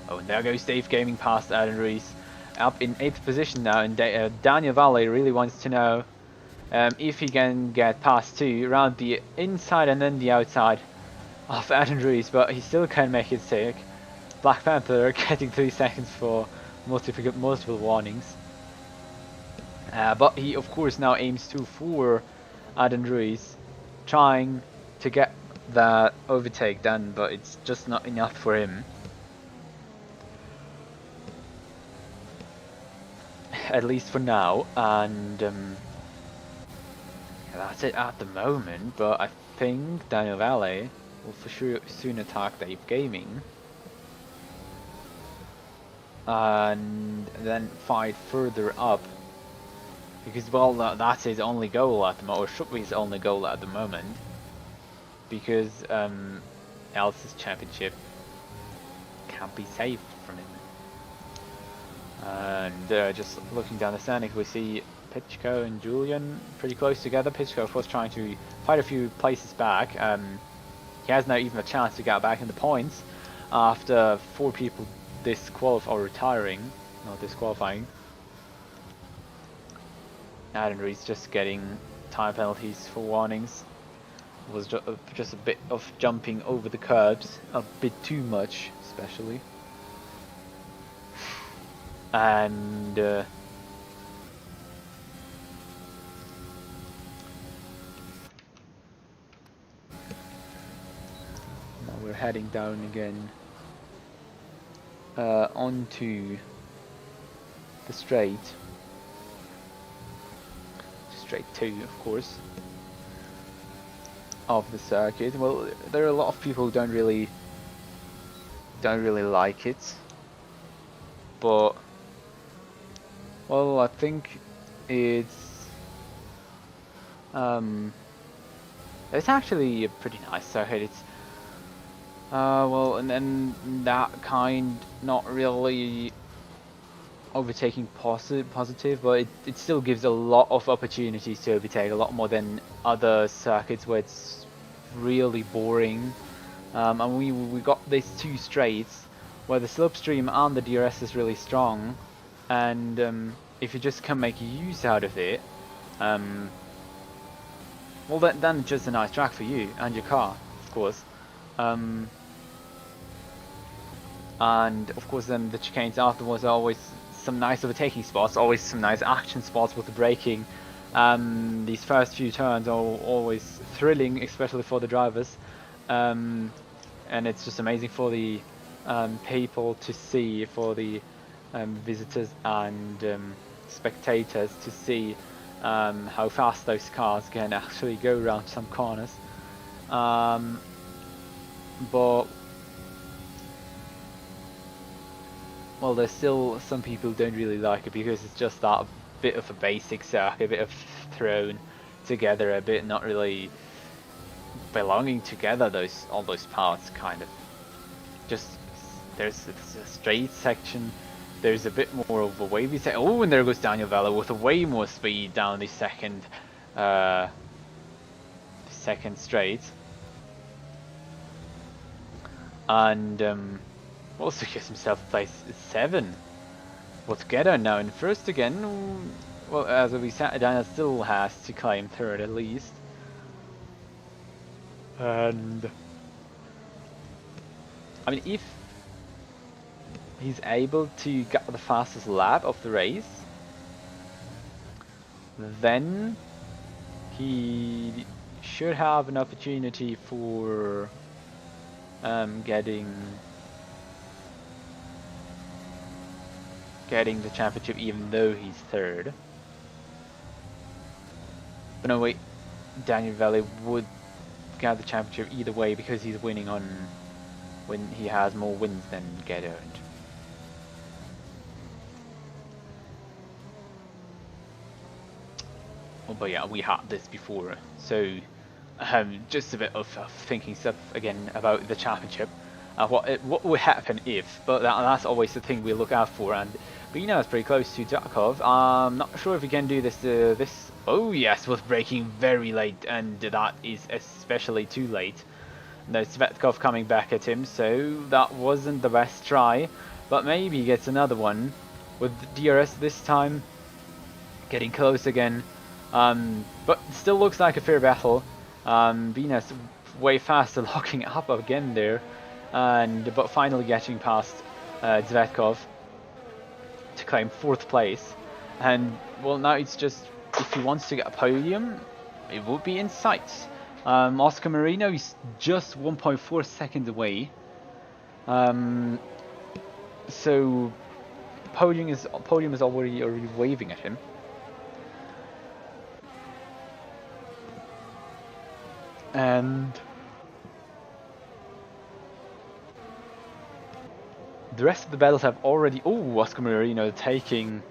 Oh, and there goes Dave Gaming past Adam Rees. Up in 8th position now, and Daniel Valley really wants to know if he can get past two around the inside and then the outside of Adam Rees, but he still can make it sick. Black Panther getting 3 seconds for multiple warnings. But he of course now aims to for Adam Ruiz, trying to get that overtake done, but it's just not enough for him. At least for now, and that's it at the moment, but I think Daniel Valley will for sure soon attack Dave Gaming. And then fight further up. Because, well, that's his only goal at the moment, or should be his only goal at the moment. Because Elsa's championship can't be saved from him. And just looking down the standings, we see Pichko and Julian pretty close together. Pichko, of course, trying to fight a few places back. He has not even a chance to get back in the points after 4 people retiring, not disqualifying. Adam Reed's just getting time penalties for warnings. It was just a bit of jumping over the curbs, a bit too much, especially. And now we're heading down again onto the straight 2, of course, of the circuit. Well, there are a lot of people who don't really like it, but well, I think it's actually a pretty nice circuit. It's well, and then that kind not really overtaking positive, but it still gives a lot of opportunities to overtake, a lot more than other circuits where it's really boring. And we got these 2 straights where the slipstream and the DRS is really strong, and if you just can make use out of it, well then it's just a nice track for you and your car, of course. And of course then the chicanes afterwards are always some nice overtaking spots, always some nice action spots with the braking. These first few turns are always thrilling, especially for the drivers, and it's just amazing for the people to see, for the visitors and spectators to see how fast those cars can actually go around some corners. But well, there's still some people who don't really like it because it's just that bit of a basic circuit, a bit of thrown together, a bit not really belonging together. All those parts kind of just there's a straight section. There's a bit more of a wavy section. Oh, and there goes Daniel Vella with a way more speed down the second straight, and also gives himself place 7 With Gedda now in first again. Well, as we said, Daniel still has to claim third at least. And I mean, if he's able to get the fastest lap of the race, then he should have an opportunity for getting the championship, even though he's third. But no, wait, Daniel Valley would get the championship either way because he's winning on when he has more wins than get earned. Oh, but yeah, we had this before, so just a bit of thinking stuff again about the championship. What would happen if? But that's always the thing we look out for. And Bina is pretty close to Jakov. I'm not sure if we can do this. Oh yes, was braking very late, and that is especially too late. There's Svetkov coming back at him, so that wasn't the best try. But maybe he gets another one with DRS this time. Getting close again. But still looks like a fair battle. Bina's way faster, locking up again there. But finally getting past Zvetkov to claim 4th place. And well, now it's just if he wants to get a podium, it would be in sight. Oscar Marino is just 1.4 seconds away. So podium is already waving at him. And the rest of the battles have already... Oh, Oscar Marino taking...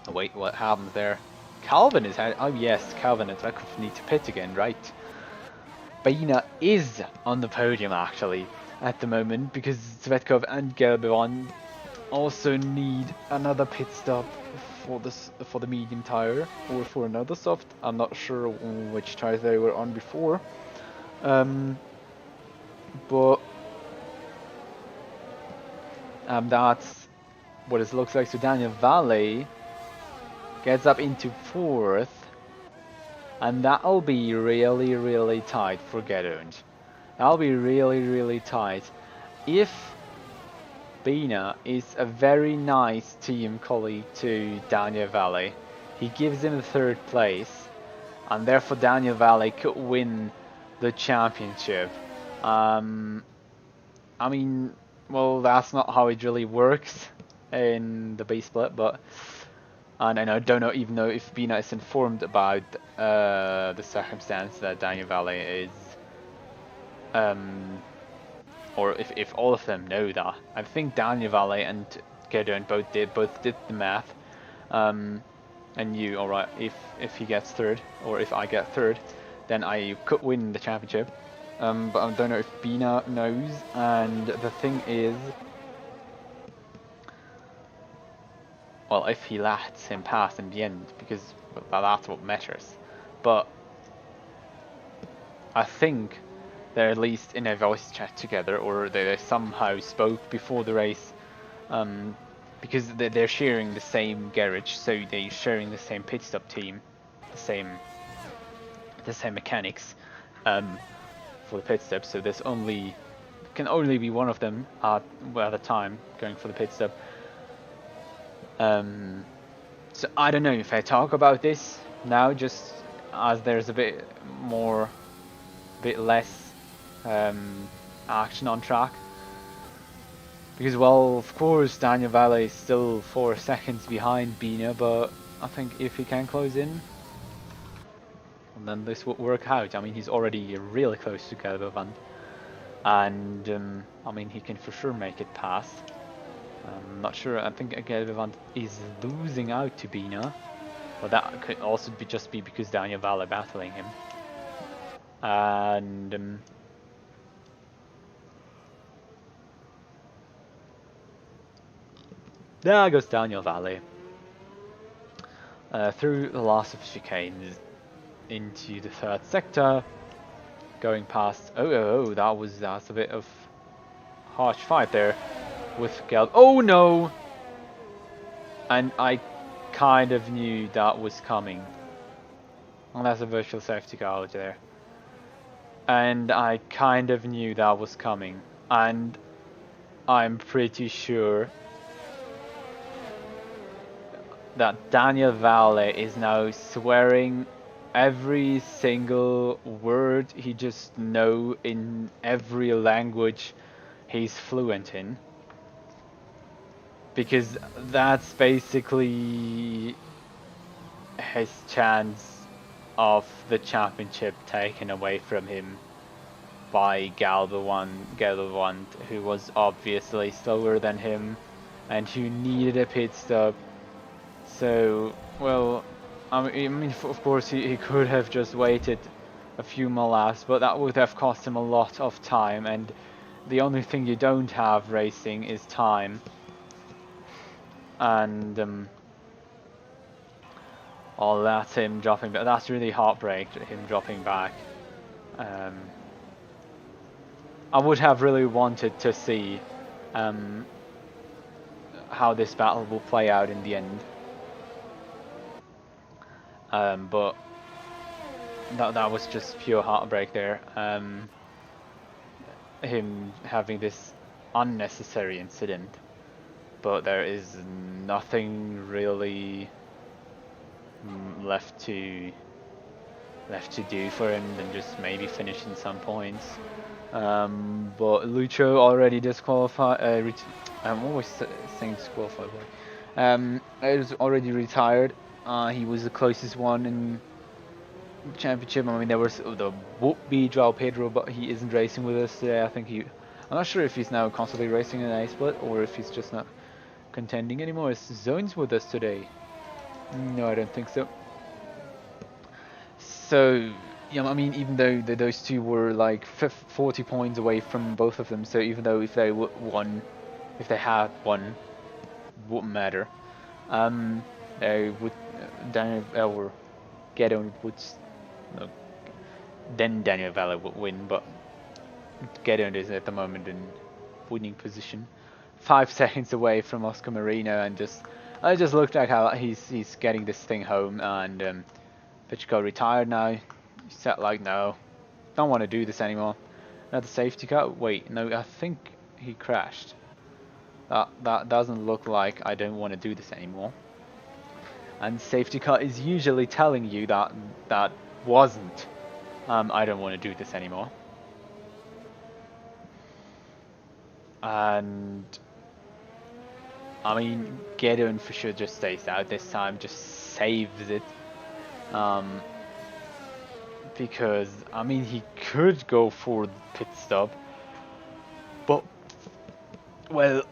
Oh, wait, what happened there? Calvin is... Oh yes, Calvin and Zvetkov need to pit again, right? Bina is on the podium actually at the moment because Zvetkov and Gelbevon also need another pit stop for the medium tire or for another soft. I'm not sure which tires they were on before. But that's what it looks like. So Daniel Valle gets up into 4th, and that'll be really tight for Gedund. That'll be really tight. If Bina is a very nice team colleague to Daniel Valle, he gives him the 3rd place, and therefore Daniel Valle could win the championship. I mean, well, that's not how it really works in the base split, but and I don't even know if Bina is informed about the circumstance that Daniel Valle is, or if all of them know that. I think Daniel Valle and Gedern both did the math, and knew, alright, if he gets 3rd or if I get 3rd, then I could win the championship. But I don't know if Bina knows, and the thing is, well, if he lets him pass in the end, because that's what matters. But I think they're at least in a voice chat together, or they somehow spoke before the race, because they're sharing the same garage, so they're sharing the same pit stop team, the same mechanics for the pit stop. So there's can only be one of them at a time going for the pit stop. So I don't know if I talk about this now, just as there's a bit less action on track, because well, of course Daniel Valle is still 4 seconds behind Bina, but I think if he can close in, then this would work out. I mean, he's already really close to Gelbevand, and I mean, he can for sure make it past. I'm not sure. I think Gelbevand is losing out to Bina, but that could also just be because Daniel Valle battling him. And there goes Daniel Valle through the last of chicanes into the 3rd sector, going past. That's a bit of harsh fight there with Gelb. Oh no! and I kind of knew that was coming. And that's a virtual safety car out there. And I kind of knew that was coming. And I'm pretty sure that Daniel Valle is now swearing every single word he just know in every language he's fluent in. Because that's basically his chance of the championship taken away from him by Galvin, who was obviously slower than him and who needed a pit stop. So, well, I mean, of course he could have just waited a few more laps, but that would have cost him a lot of time, and the only thing you don't have racing is time. And oh, that's him dropping back. That's really heartbreaking, him dropping back. I would have really wanted to see how this battle will play out in the end. But that was just pure heartbreak there. Him having this unnecessary incident, but there is nothing really left to do for him than just maybe finishing some points. But Lucho already disqualified. I'm always saying disqualified. He was already retired. He was the closest one in the championship. I mean, there was the would-be Joao Pedro, but he isn't racing with us today. I think I'm not sure if he's now constantly racing in an A-split or if he's just not contending anymore. Is Zone's with us today? No, I don't think so. So, yeah, I mean, even though those two were like 40 points away from both of them, so even though if they had won, wouldn't matter. They would Daniel or Gedon would, no, then Daniel Valle would win, but Gedon is at the moment in winning position, 5 seconds away from Oscar Marino, and I just looked at how he's getting this thing home, and Pichko retired now. He said like, no, don't want to do this anymore. Another safety car. Wait, no, I think he crashed. That doesn't look like I don't want to do this anymore. And safety car is usually telling you that wasn't I don't want to do this anymore. And I mean, Gedon for sure just stays out this time, just saves it. Because I mean, he could go for the pit stop, but well,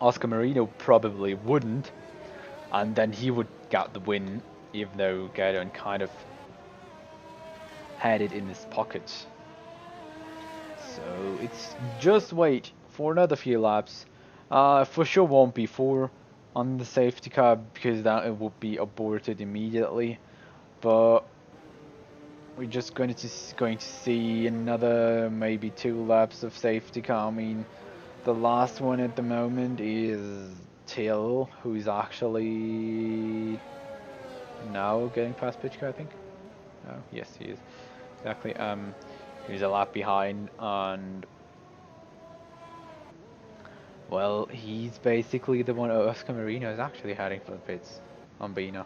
Oscar Marino probably wouldn't, and then he would get the win, even though Gedon kind of had it in his pocket. So it's just wait for another few laps. For sure won't be 4 on the safety car because that it would be aborted immediately. But we're just going to see another maybe 2 laps of safety car. I mean, the last one at the moment is Till, who's actually now getting past Pitchko, I think. Oh, yes, he is. Exactly. He's a lap behind, and well, he's basically the one. Oscar Marino is actually heading for the pits on Bina,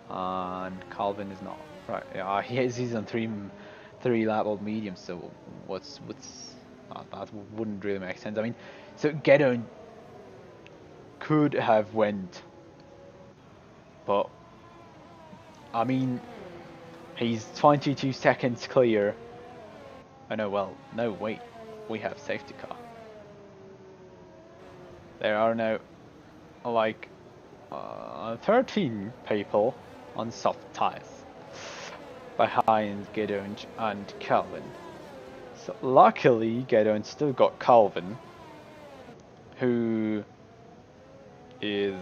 and Calvin is not. Right? Yeah, he's on three lap old medium. So what's that wouldn't really make sense. I mean, so Gedon could have went, but I mean, he's 22 seconds clear. Oh no, well, no, wait, we have safety car. There are now like 13 people on soft tires behind Gedon and Calvin. So luckily Gedon still got Calvin, who is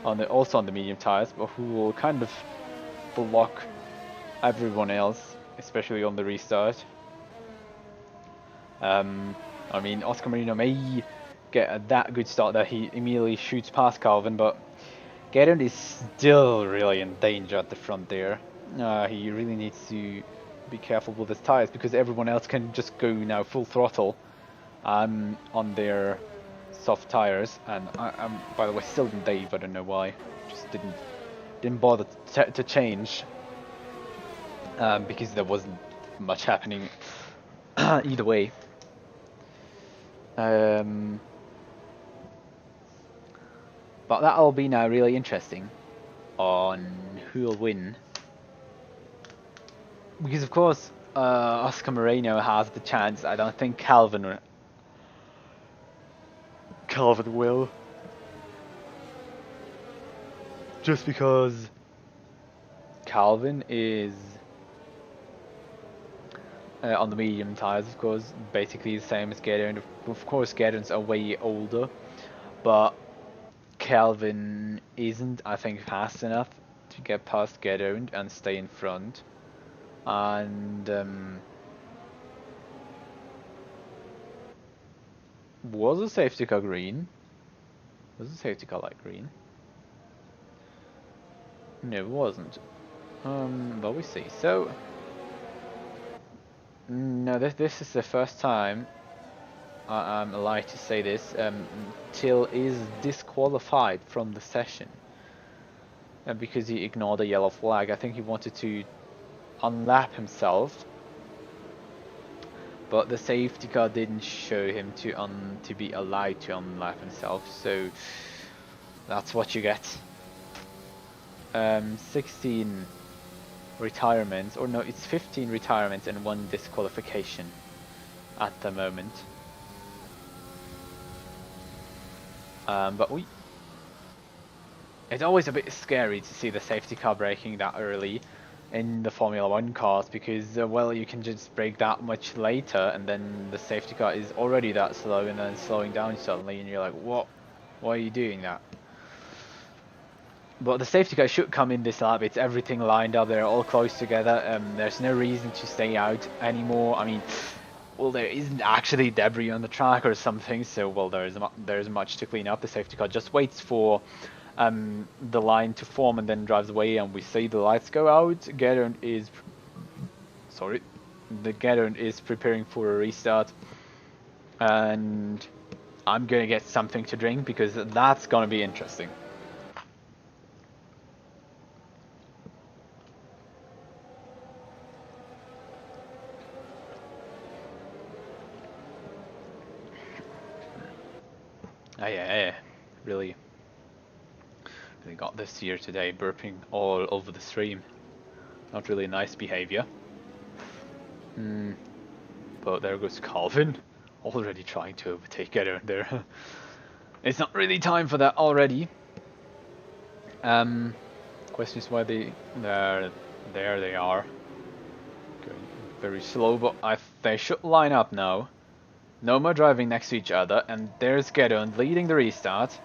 also on the medium tires, but who will kind of block everyone else, especially on the restart. I mean, Oscar Marino may get that good start that he immediately shoots past Calvin, but Gedon is still really in danger at the front there. He really needs to be careful with his tires because everyone else can just go now full throttle on their soft tires, and I'm by the way still in Dave. I don't know why, just didn't bother to change because there wasn't much happening either way. But that'll be now really interesting on who'll win, because of course Oscar Moreno has the chance. I don't think Calvin will, just because Calvin is on the medium tires, of course, basically the same as Gedon. Of course, Gedon's are way older, but Calvin isn't, I think, fast enough to get past Gedon and stay in front. And was the safety car green? Was the safety car light green? No, it wasn't. But we see. So no, this is the first time I'm allowed to say this. Till is disqualified from the session because he ignored a yellow flag. I think he wanted to unlap himself, but the safety car didn't show him to be allowed to unlap himself. So that's what you get. 16 retirements, or no, it's 15 retirements and 1 disqualification at the moment. But it's always a bit scary to see the safety car braking that early in the Formula 1 cars, because well, you can just brake that much later and then the safety car is already that slow and then slowing down suddenly and you're like, what? Why are you doing that? But the safety car should come in this lap. It's everything lined up, they're all close together. There's no reason to stay out anymore. I mean, well, there isn't actually debris on the track or something, so well, there's much to clean up. The safety car just waits for the line to form and then drives away, and we see the lights go out. Gedon is preparing for a restart, and I'm gonna get something to drink because that's gonna be interesting. Yeah, really got this here today, burping all over the stream. Not really nice behavior. But there goes Calvin, already trying to overtake Gedon there. It's not really time for that already. Question is why there they are. Going very slow, but they should line up now. No more driving next to each other, and there's Gedon leading the restart.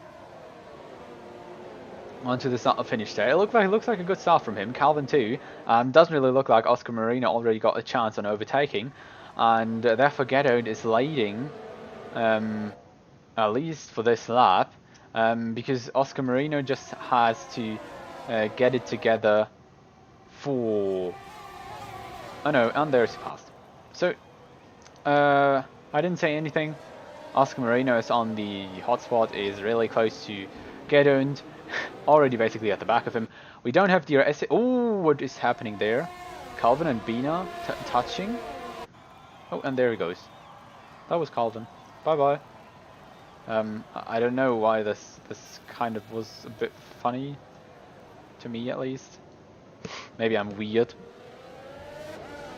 Onto the start of finish there. It looks like a good start from him. Calvin too. Doesn't really look like Oscar Moreno already got a chance on overtaking, and therefore Gedon is leading, at least for this lap, because Oscar Moreno just has to get it together for. Oh no, and there's passed. So I didn't say anything. Oscar Moreno is on the hotspot, is really close to Gedon, already basically at the back of him. We don't have the oh, what is happening there? Calvin and Bina touching. Oh, and there he goes. That was Calvin. Bye bye. I don't know why this kind of was a bit funny to me, at least. Maybe I'm weird.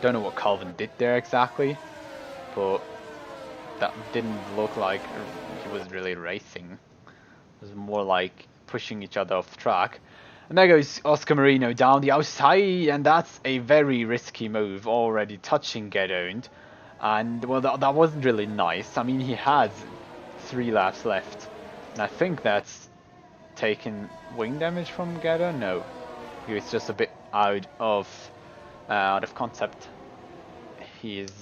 Don't know what Calvin did there exactly, but that didn't look like he was really racing. It was more like pushing each other off track. And there goes Oscar Moreno down the outside, and that's a very risky move, already touching Gedon. And well, that wasn't really nice. I mean, he has 3 laps left, and I think that's taken wing damage from Gedon. No, he was just a bit out of concept. He is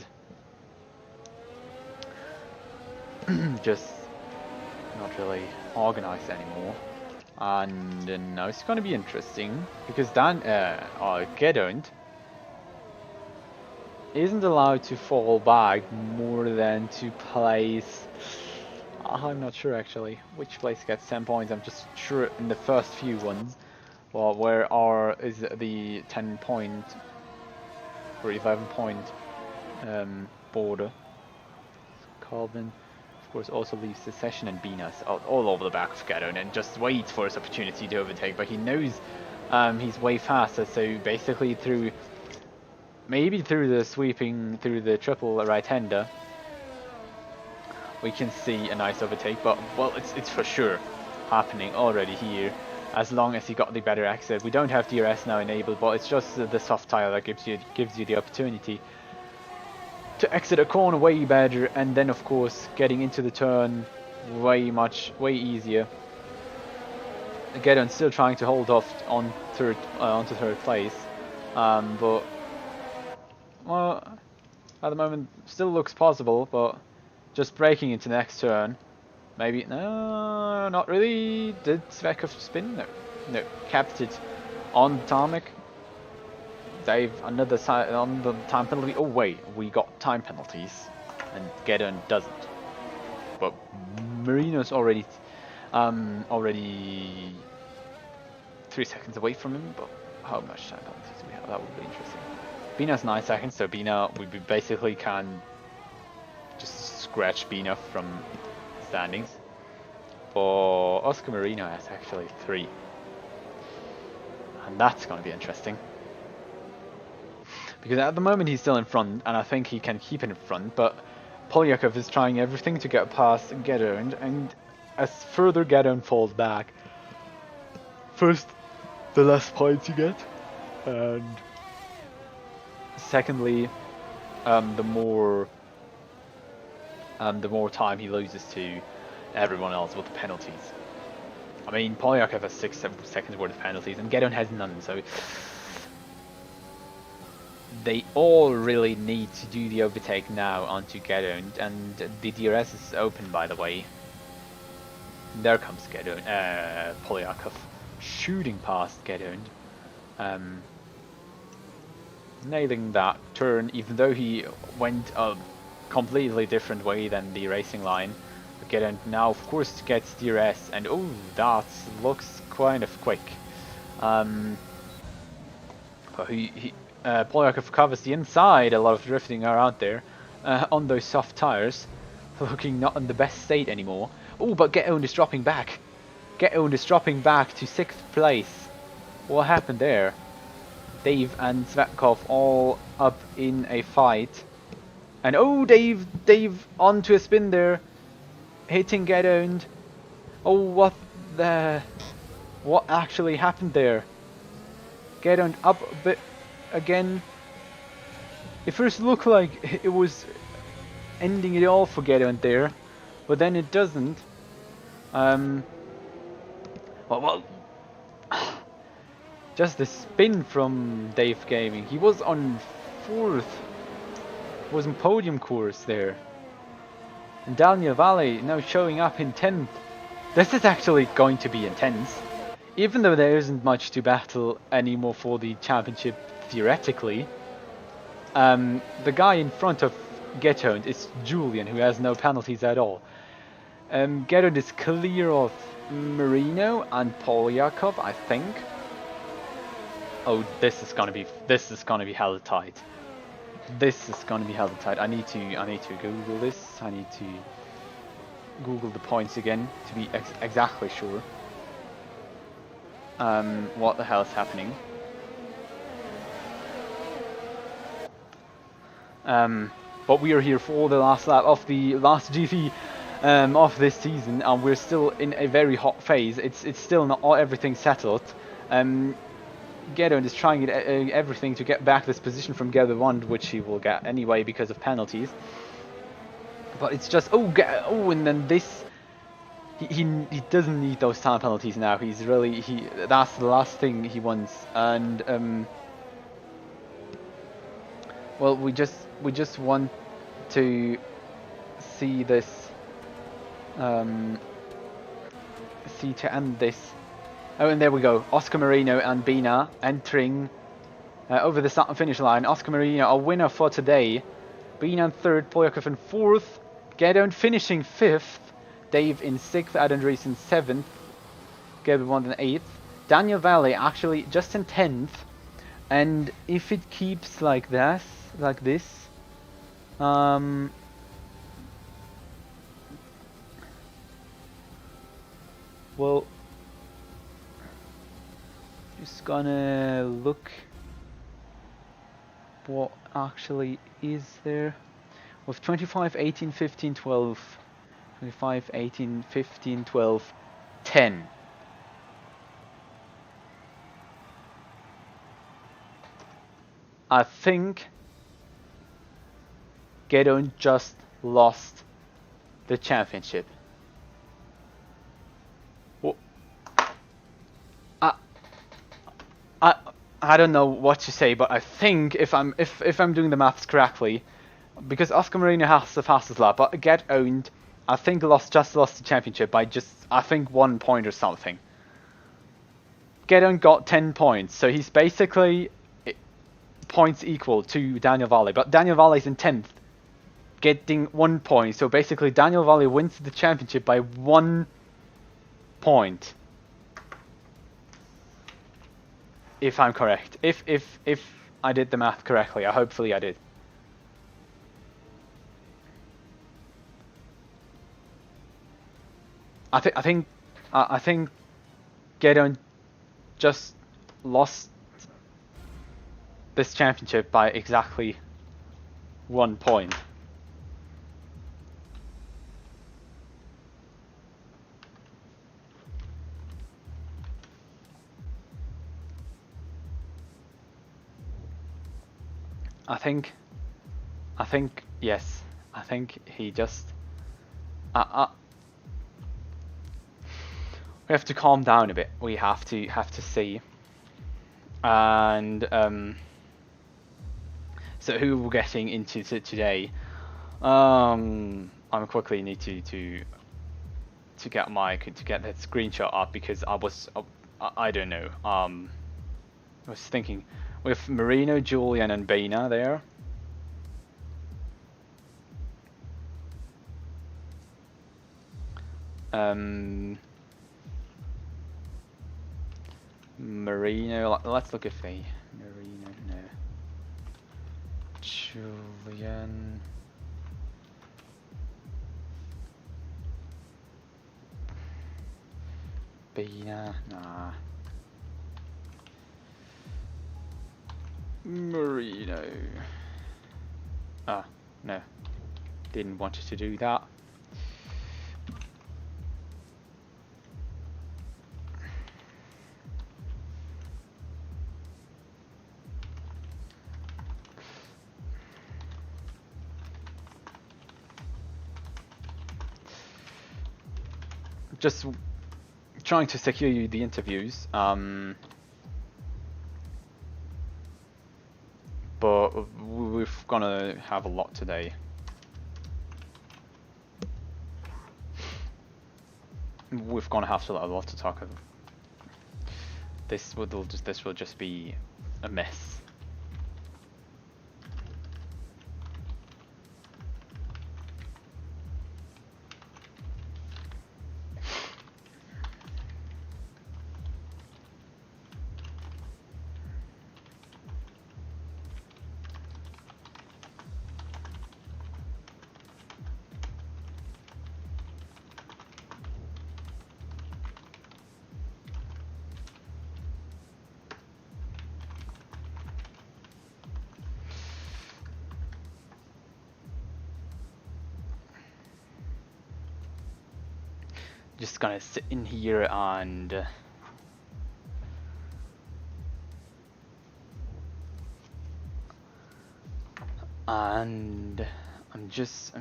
just not really organized anymore. And now it's going to be interesting because Dan Gedond isn't allowed to fall back more than to place. I'm not sure actually which place gets 10 points. I'm just sure in the first few ones. Well, where is the 10 point or 11 point border. Calvin, of course, also leaves the session, and Binas all over the back of Gedon and just waits for his opportunity to overtake. But he knows he's way faster, so basically maybe through the triple right-hander, we can see a nice overtake. But well, it's for sure happening already here. As long as he got the better exit. We don't have DRS now enabled, but it's just the soft tire that gives you the opportunity to exit a corner way better, and then of course getting into the turn way easier. Gedon still trying to hold off on onto third place, but well, at the moment still looks possible. But just braking into the next turn. Maybe, no, not really. Did Zvekov spin? No, kept it on tarmac. Dave, another on the time penalty. Oh wait, we got time penalties, and Gedon doesn't. But Marino's already 3 seconds away from him. But how much time penalties do we have? That would be interesting. Bina's 9 seconds, so Bina, we basically can just scratch Bina from standings. For Oscar Marino has actually 3, and that's going to be interesting because at the moment he's still in front, and I think he can keep it in front. But Polyakov is trying everything to get past Gedon, and as further Gedon falls back, first the less points you get, and secondly the more time he loses to everyone else with the penalties. I mean, Polyakov has 6-7 seconds worth of penalties, and Gedon has none, so they all really need to do the overtake now onto Gedon, and the DRS is open, by the way. There comes Gedon, Polyakov shooting past Gedon, nailing that turn, even though he went a completely different way than the racing line. Gedon now, of course, gets DRS, and oh, that looks kind of quick. But Polyakov covers the inside, a lot of drifting around there on those soft tires, looking not in the best state anymore. Oh, but Gedon is dropping back. Gedon is dropping back to 6th place. What happened there? Dave and Svetkov all up in a fight. And oh, Dave onto a spin there, hitting Gedon. Oh, what actually happened there? Gedon up a bit again. It first looked like it was ending it all for Gedon there, but then it doesn't. Well, just the spin from Dave Gaming. He was on 4th. Was in podium course there. And Daniel Valle now showing up in 10th. This is actually going to be intense. Even though there isn't much to battle anymore for the championship theoretically. The guy in front of Gedon is Julian, who has no penalties at all. Gedon is clear of Marino and Polyakov, I think. Oh, this is gonna be hella tight. This is gonna be hella tight. I need to Google this. I need to Google the points again to be exactly sure what the hell is happening. But we are here for the last lap of the last GP of this season, and we're still in a very hot phase. It's still not everything settled. Gedon is trying everything to get back this position from Gather 1, which he will get anyway because of penalties. But it's just and then this he doesn't need those time penalties now. He's really that's the last thing he wants. And well, we just want to see this see to end this. Oh, and there we go. Oscar Marino and Bina entering over the start and finish line. Oscar Marino, our winner for today. Bina in third, Poyakov in fourth. Gedon finishing fifth. Dave in sixth. Adam Rees in seventh. Gabriel won in eighth. Daniel Valley actually just in 10th. And if it keeps like this, well, just gonna look what actually is there with 25, 18, 15, 12, 25, 18, 15, 12, 10. I think Gedon just lost the championship. Well, I don't know what to say, but I think if I'm doing the maths correctly, because Oscar Marino has the fastest lap, but Gedon I think just lost the championship by just I think 1 point or something. Gedon got 10 points, so he's basically points equal to Daniel Valley, but Daniel Valley's in 10th, getting 1 point. So basically, Daniel Valley wins the championship by 1 point. If I'm correct, if I did the math correctly, hopefully I did. I think Gedon just lost this championship by exactly 1 point. I think yes. I think he just we have to calm down a bit. We have to see. And so who we're getting into today? I quickly need to get that screenshot up because I don't know. I was thinking with Marino, Julian, and Bina there. Marino. Let's look at Marino. No. Julian. Bina. Nah. Marino. Ah, no. Didn't want you to do that. Just trying to secure you the interviews, but we're gonna have a lot today. We're gonna have a lot to talk about. This will just be a mess. Just gonna sit in here and I'm just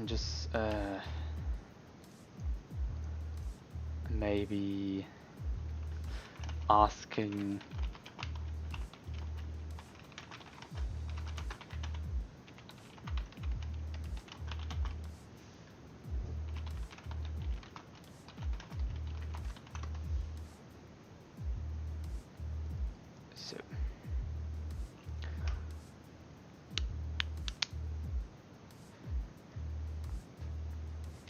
maybe asking So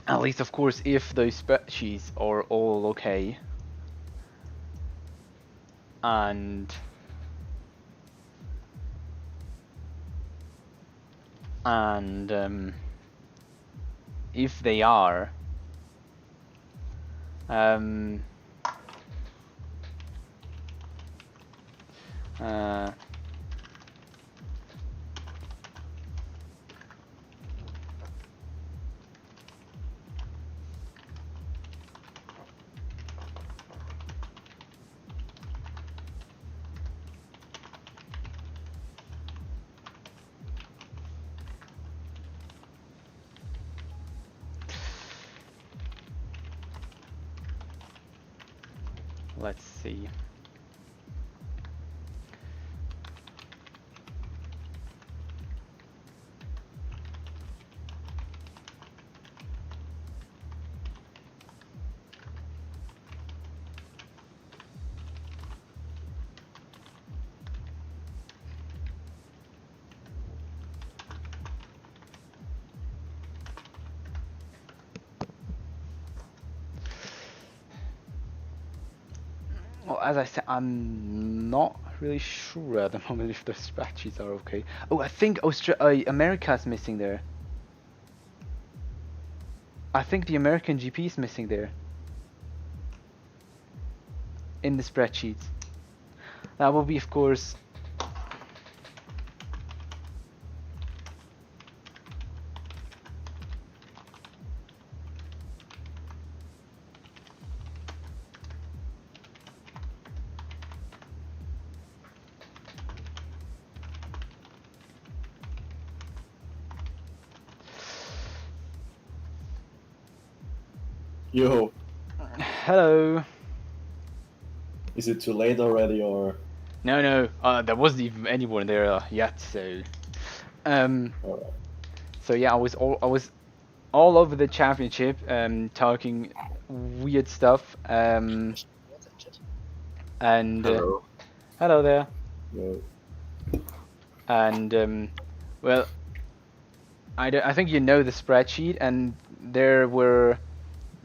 at least, of course, if those spreadsheets are all okay, and if they are, let's see. Well, as I said, I'm not really sure at the moment if the spreadsheets are okay. Oh, I think America's missing there. I think the American GP is missing there. In the spreadsheets. That will be, of course... Yo. Hello. Is it too late already, or? No, there wasn't even anyone there yet, so... Alright. So yeah, I was all over the championship, talking weird stuff, and... Hello. Hello there. Yo. And, well... I think you know the spreadsheet, and there were...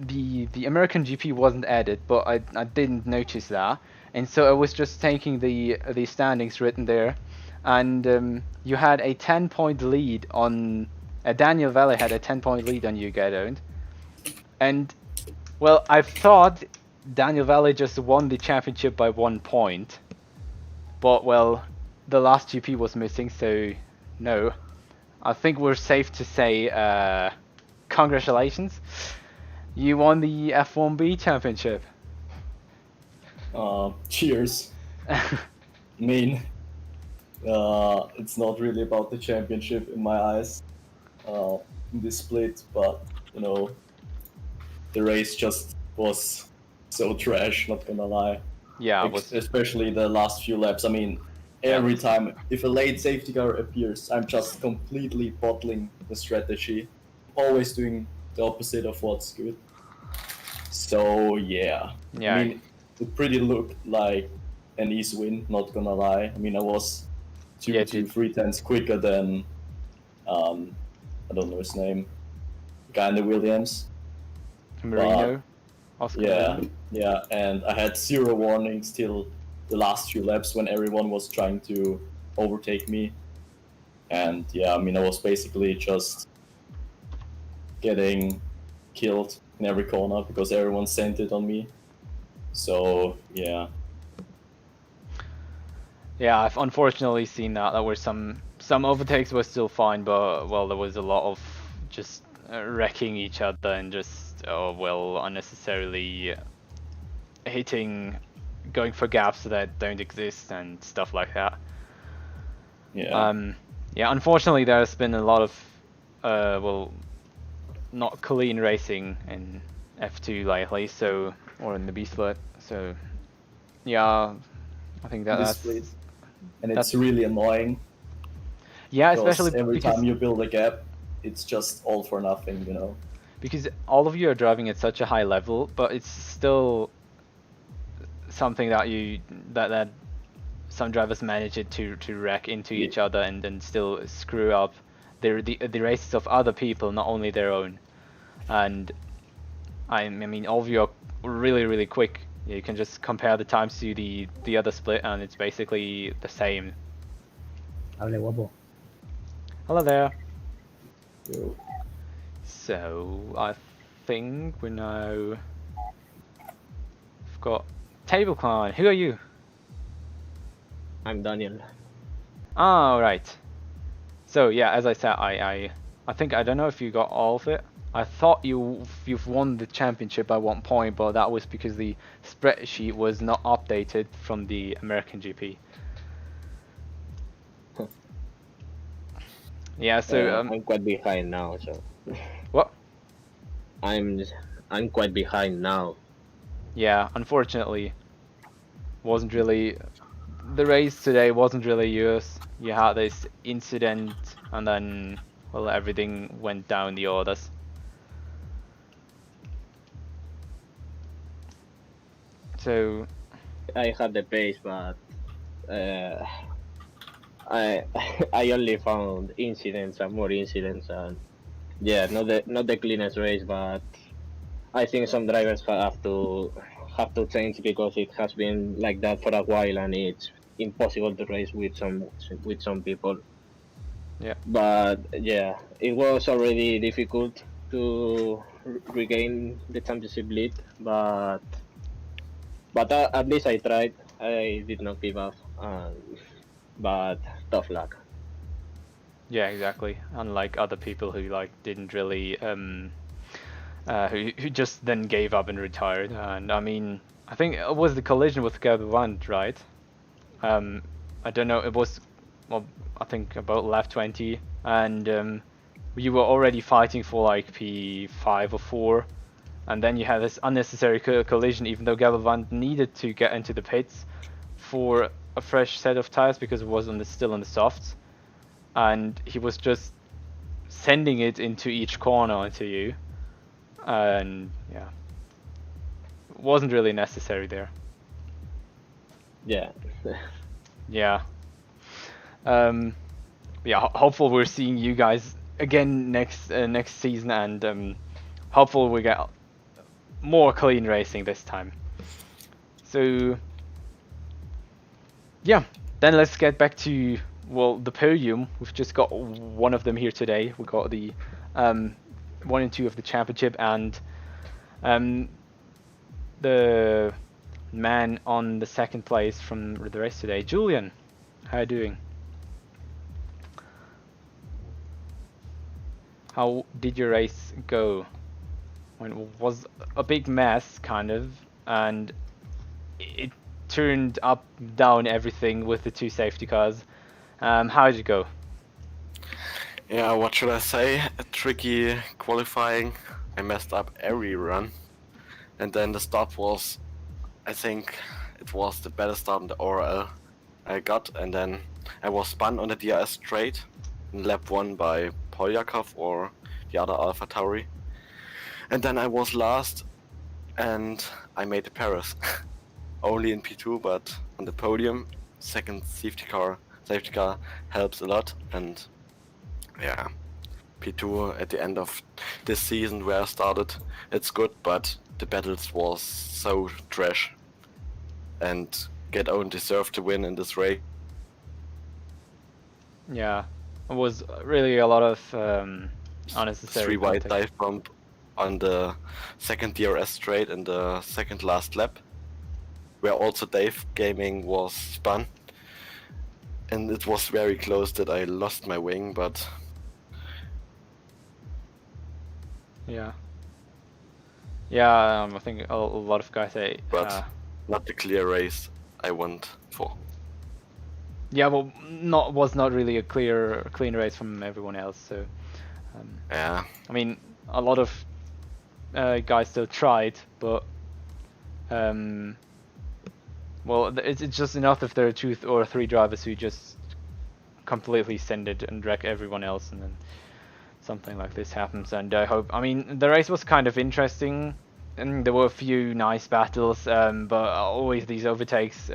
The American GP wasn't added, but I didn't notice that, and so I was just taking the standings written there, and you had a 10-point lead on Daniel Valley had a 10-point lead on you, Gedoned, and well, I thought Daniel Valley just won the championship by 1 point, but well, the last GP was missing, so no, I think we're safe to say congratulations. You won the F1B championship. Cheers. I mean, it's not really about the championship in my eyes, in this split, but, you know, the race just was so trash, not gonna lie. Yeah, especially the last few laps. I mean, every time, if a late safety car appears, I'm just completely bottling the strategy. Always doing the opposite of what's good. So yeah. I mean, it pretty looked like an easy win, not gonna lie. I mean, I was 3 tenths quicker than I don't know his name, the guy in the Williams. Marino. Yeah, and I had 0 warnings till the last few laps when everyone was trying to overtake me. And yeah, I mean, I was basically just getting killed in every corner because everyone sent it on me. So yeah. Yeah, I've unfortunately seen that. There were some overtakes were still fine, but well, there was a lot of just wrecking each other and just unnecessarily going for gaps that don't exist and stuff like that. Yeah. Yeah, unfortunately there's been a lot of not clean racing in F2 lately, so, or in the B split, so yeah, I think that's and it's really annoying. Yeah, especially every time you build a gap, it's just all for nothing, you know. Because all of you are driving at such a high some some drivers manage it to wreck into each other and then still screw up the races of other people, not only their own. And I mean, all of you are really quick. You can just compare the times to the other split, and it's basically the same. Hello there. Yo. So I think we now have got table climb. Who are you? I'm Daniel. Ah, right. So yeah, as I said, I think, I don't know if you got all of it. I thought you've won the championship by 1 point, but that was because the spreadsheet was not updated from the American GP. Yeah, so I'm quite behind now, so. What? I'm quite behind now. Yeah, unfortunately, wasn't really, the race today wasn't really yours. You had this incident, and then, well, everything went down the orders. So I had the pace, but I I only found incidents and more incidents, and yeah, not the cleanest race, but I think some drivers have to change because it has been like that for a while, and it's impossible to race with some people. yeah. But yeah, it was already difficult to regain the championship lead, but at least I tried. I did not give up, but tough luck. Yeah, exactly. Unlike other people who like didn't really who just then gave up and retired. And I mean, I think it was the collision with Gabavant, right? I don't know. It was, well, I think about lap 20, and you were already fighting for like P5 or 4, and then you had this unnecessary collision, even though Gabavant needed to get into the pits for a fresh set of tires because it was still on the softs, and he was just sending it into each corner into you, and yeah, it wasn't really necessary there. Yeah. Yeah. Yeah. Hopefully we're seeing you guys again next season, and hopefully we get more clean racing this time. So yeah, then let's get back to, well, the podium. We've just got one of them here today. We got the 1 and 2 of the championship, and the man on the 2nd place from the race today, Julian. How are you doing? How did your race go? It was a big mess, kind of, and it turned up, down everything with the 2 safety cars. How did it go? Yeah, what should I say? A tricky qualifying. I messed up every run. And then the start was, I think it was the better start in the ORL I got. And then I was spun on the DRS straight in lap 1 by Polyakov or the other Alpha Tauri. And then I was last and I made the Paris. Only in P2, but on the podium. 2nd safety car helps a lot. And yeah, P2 at the end of this season where I started, it's good, but the battles was so trash, and Get-Own deserved to win in this race. Yeah, it was really a lot of unnecessary 3 wide contact. dive bump on the 2nd DRS straight in the 2nd last lap, where also Dave Gaming was spun, and it was very close that I lost my wing, but Yeah. Yeah, I think a lot of guys say. but not the clear race I want for. Yeah, well, was not really a clean race from everyone else. So, Yeah, I mean, a lot of guys still tried, but well, it's just enough if there are 2 or 3 drivers who just completely send it and wreck everyone else, and then something like this happens. And I hope, I mean, the race was kind of interesting, and there were a few nice battles, but always these overtakes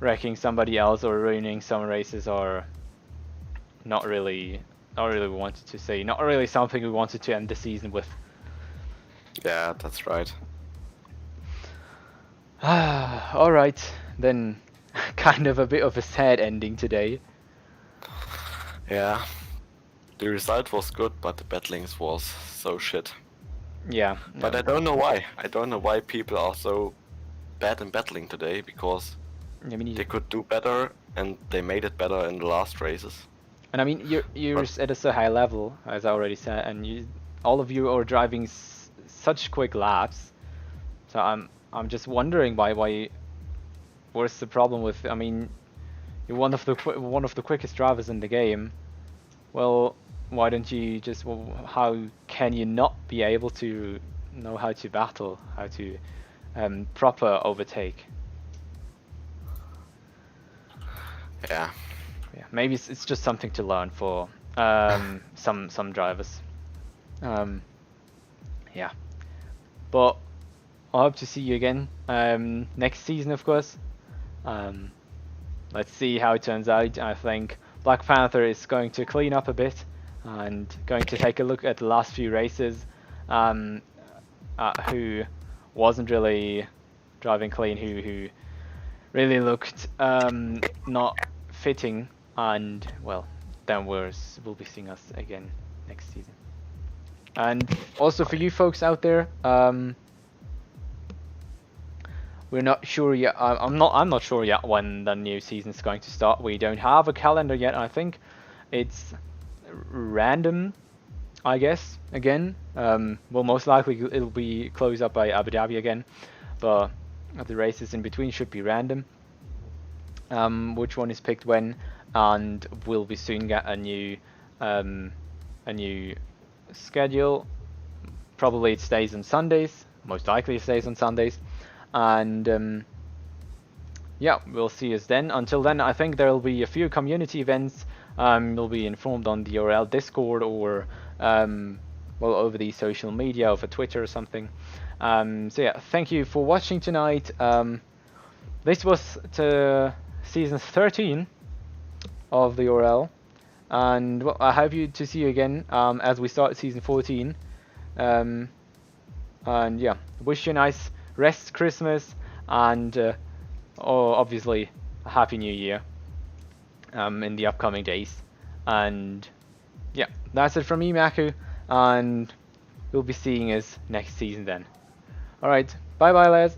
wrecking somebody else or ruining some races are not really wanted to say, not really something we wanted to end the season with. Yeah, that's right. Alright, then kind of a bit of a sad ending today. Yeah. The result was good, but the battlings was so shit. Yeah. But I don't know why. I don't know why people are so bad in battling today, because I mean, they could do better, and they made it better in the last races. and I mean, you're at a so high level, as I already said, and all of you are driving such quick laps. So I'm just wondering why. What's the problem with? I mean, you're one of the quickest drivers in the game. Well, why don't you just? Well, how can you not be able to know how to battle, how to proper overtake? Yeah. Yeah, maybe it's just something to learn for some drivers. Yeah, but I hope to see you again next season, of course. Let's see how it turns out. I think Black Panther is going to clean up a bit and going to take a look at the last few races, who wasn't really driving clean, who really looked not fitting, and well, then we'll be seeing us again next season. And also for you folks out there, we're not sure yet. I'm not sure yet when the new season's going to start. We don't have a calendar yet. I think it's random, I guess. Again, well, most likely it'll be closed up by Abu Dhabi again, but the races in between should be random. Which one is picked when, and we'll be soon get a new schedule. Probably it stays on Sundays. Most likely it stays on Sundays. And yeah, we'll see us then. Until then, I think there'll be a few community events. You'll be informed on the ORL Discord, or well, over the social media, over Twitter or something. So yeah, thank you for watching tonight. This was to season 13 of the ORL, and well, I hope to see you again as we start season 14. And yeah, wish you a nice rest, Christmas, and obviously a happy new year in the upcoming days. And yeah, that's it from me, Maku, and we'll be seeing us next season then. Alright, bye bye, lads.